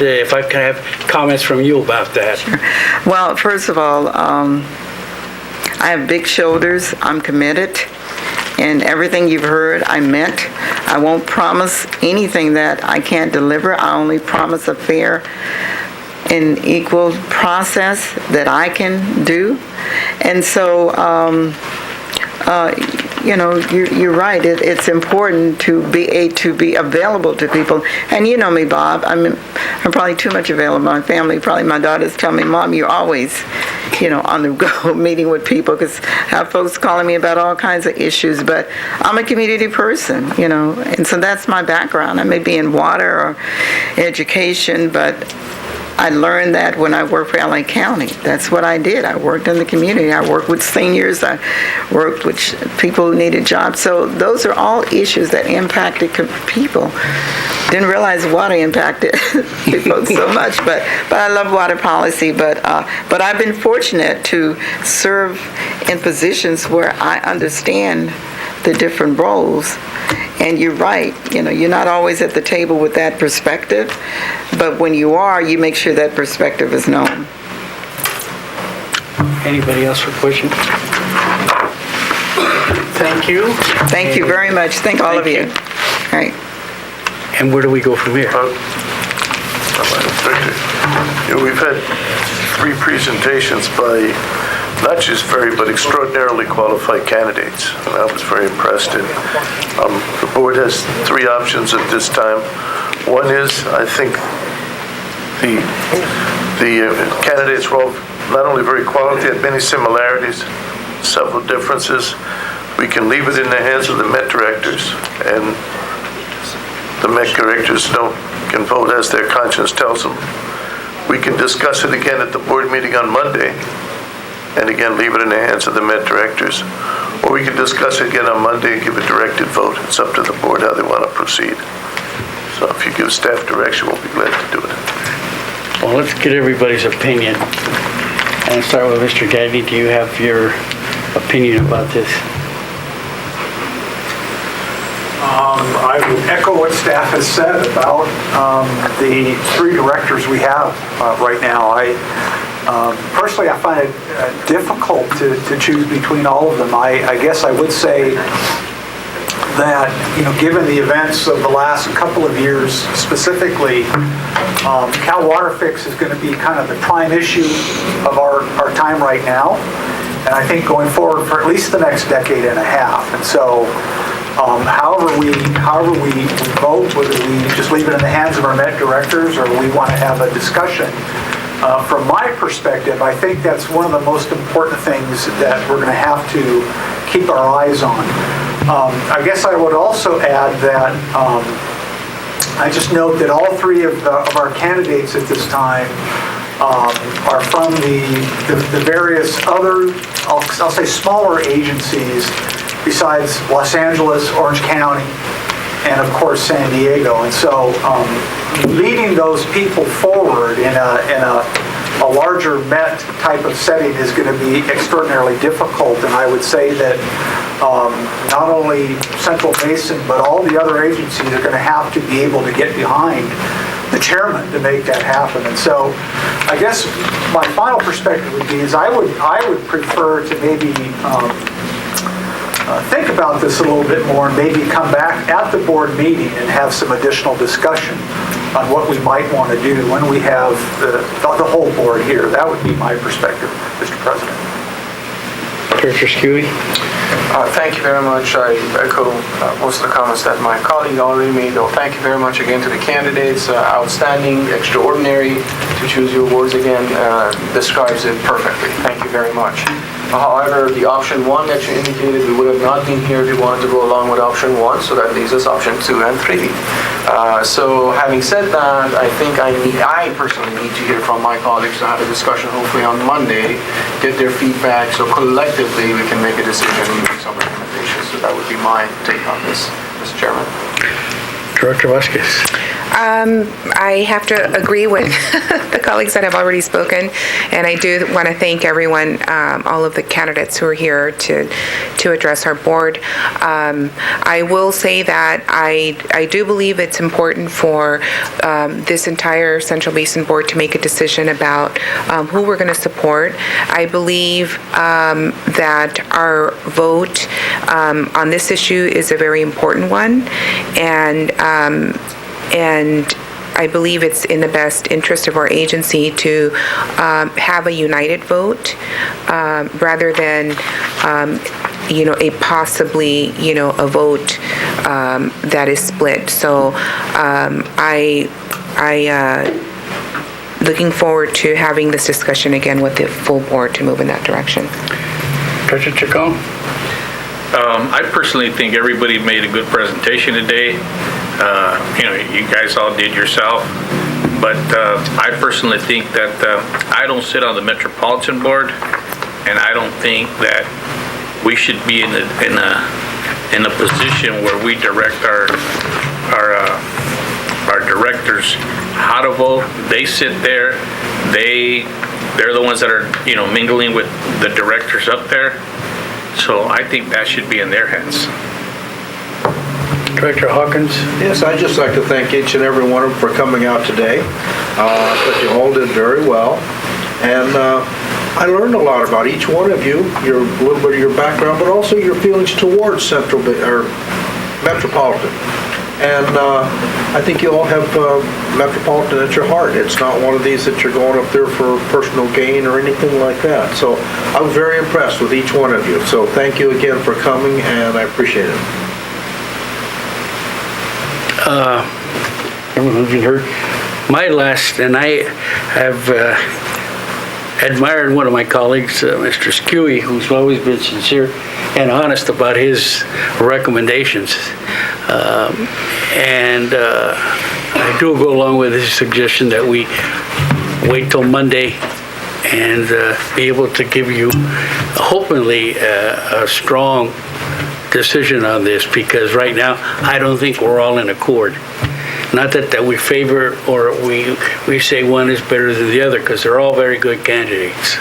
if I can have comments from you about that. Well, first of all, I have big shoulders. I'm committed. And everything you've heard, I meant. I won't promise anything that I can't deliver. I only promise a fair and equal process that I can do. And so, you're right. It's important to be available to people. And you know me, Bob. I'm probably too much available. My family, probably my daughters tell me, Mom, you're always, on the go meeting with people because I have folks calling me about all kinds of issues. But I'm a community person, and so that's my background. I may be in water or education, but I learned that when I worked for LA County. That's what I did. I worked in the community. I worked with seniors. I worked with people who needed jobs. So those are all issues that impacted people. Didn't realize water impacted people so much, but I love water policy. But I've been fortunate to serve in positions where I understand the different roles. And you're right, you're not always at the table with that perspective, but when you are, you make sure that perspective is known. Anybody else for questions? Thank you. Thank you very much. Thank all of you. All right. And where do we go from here? We've had 3 presentations by not just very, but extraordinarily qualified candidates. And I was very impressed. And the board has 3 options at this time. One is, I think, the candidates were all not only very quality, had many similarities, several differences. We can leave it in the hands of the Met directors, and the Met directors can vote as their conscience tells them. We can discuss it again at the board meeting on Monday, and again, leave it in the hands of the Met directors. Or we can discuss it again on Monday and give a directed vote. It's up to the board how they want to proceed. So if you give staff direction, we'll be glad to do it. Well, let's get everybody's opinion. And start with Mr. Gaddy. Do you have your opinion about this? I would echo what staff has said about the 3 directors we have right now. Personally, I find it difficult to choose between all of them. I guess I would say that, given the events of the last couple of years specifically, Cal Water Fix is going to be kind of the prime issue of our time right now, and I think going forward for at least the next decade and a half. And so, however we vote, whether we just leave it in the hands of our Met directors or we want to have a discussion, from my perspective, I think that's one of the most important things that we're going to have to keep our eyes on. I guess I would also add that I just note that all 3 of our candidates at this time are from the various other, I'll say smaller agencies besides Los Angeles, Orange County, and of course San Diego. And so leading those people forward in a larger Met type of setting is going to be extraordinarily difficult. And I would say that not only Central Basin, but all the other agencies are going to have to be able to get behind the chairman to make that happen. And so I guess my final perspective would be is I would prefer to maybe think about this a little bit more and maybe come back at the board meeting and have some additional discussion on what we might want to do when we have the whole board here. That would be my perspective, Mr. President. Director Skewy? Thank you very much. I echo most of the comments that my colleague already made, though. Thank you very much again to the candidates. Outstanding, extraordinary, to choose your words again, describes it perfectly. Thank you very much. However, the option 1 that you indicated, we would have not been here if you wanted to go along with option 1, so that leaves us option 2 and 3. So having said that, I think I personally need to hear from my colleagues to have a discussion hopefully on Monday, get their feedback, so collectively we can make a decision and make some recommendations. So that would be my take on this, Mr. Chairman. Director Vasquez? I have to agree with the colleagues that have already spoken, and I do want to thank everyone, all of the candidates who are here to address our board. I will say that I do believe it's important for this entire Central Basin Board to make a decision about who we're going to support. I believe that our vote on this issue is a very important one, and I believe it's in the best interest of our agency to have a united vote rather than, a possibly, a vote that is split. So looking forward to having this discussion again with the full board to move in that direction. Director Chacon? I personally think everybody made a good presentation today. You guys all did yourself, but I personally think that I don't sit on the Metropolitan Board, and I don't think that we should be in a position where we direct our directors how to vote. They sit there, they're the ones that are mingling with the directors up there. So I think that should be in their hands. Director Hawkins? Yes, I'd just like to thank each and every one of them for coming out today. I thought you all did very well. And I learned a lot about each one of you, a little bit of your background, but also your feelings towards Metropolitan. And I think you all have Metropolitan at your heart. It's not one of these that you're going up there for personal gain or anything like that. So I was very impressed with each one of you. So thank you again for coming, and I appreciate it. Everyone can hear. My last, and I have admired one of my colleagues, Mr. Skewy, who's always been sincere and honest about his recommendations. And I do go along with his suggestion that we wait till Monday and be able to give you, hopefully, a strong decision on this, because right now I don't think we're all in accord. Not that we favor or we say one is better than the other, because they're all very good candidates.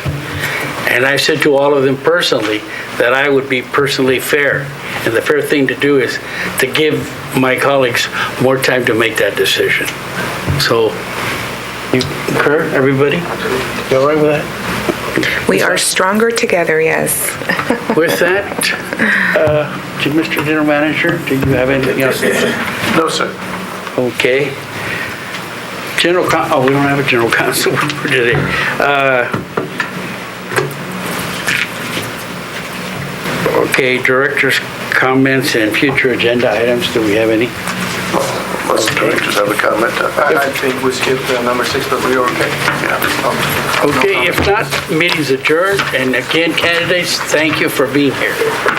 And I said to all of them personally that I would be personally fair, and the fair thing to do is to give my colleagues more time to make that decision. So, you concur, everybody? You all right with that? We are stronger together, yes. With that, Mr. General Manager, do you have anything else to say? No, sir. Okay. We don't have a general counsel for today. Okay, director's comments and future agenda items. Do we have any? Unless the directors have a comment. I think we skipped number 6, but we are okay. Yeah. Okay, if not, meeting's adjourned. And again, candidates, thank you for being here.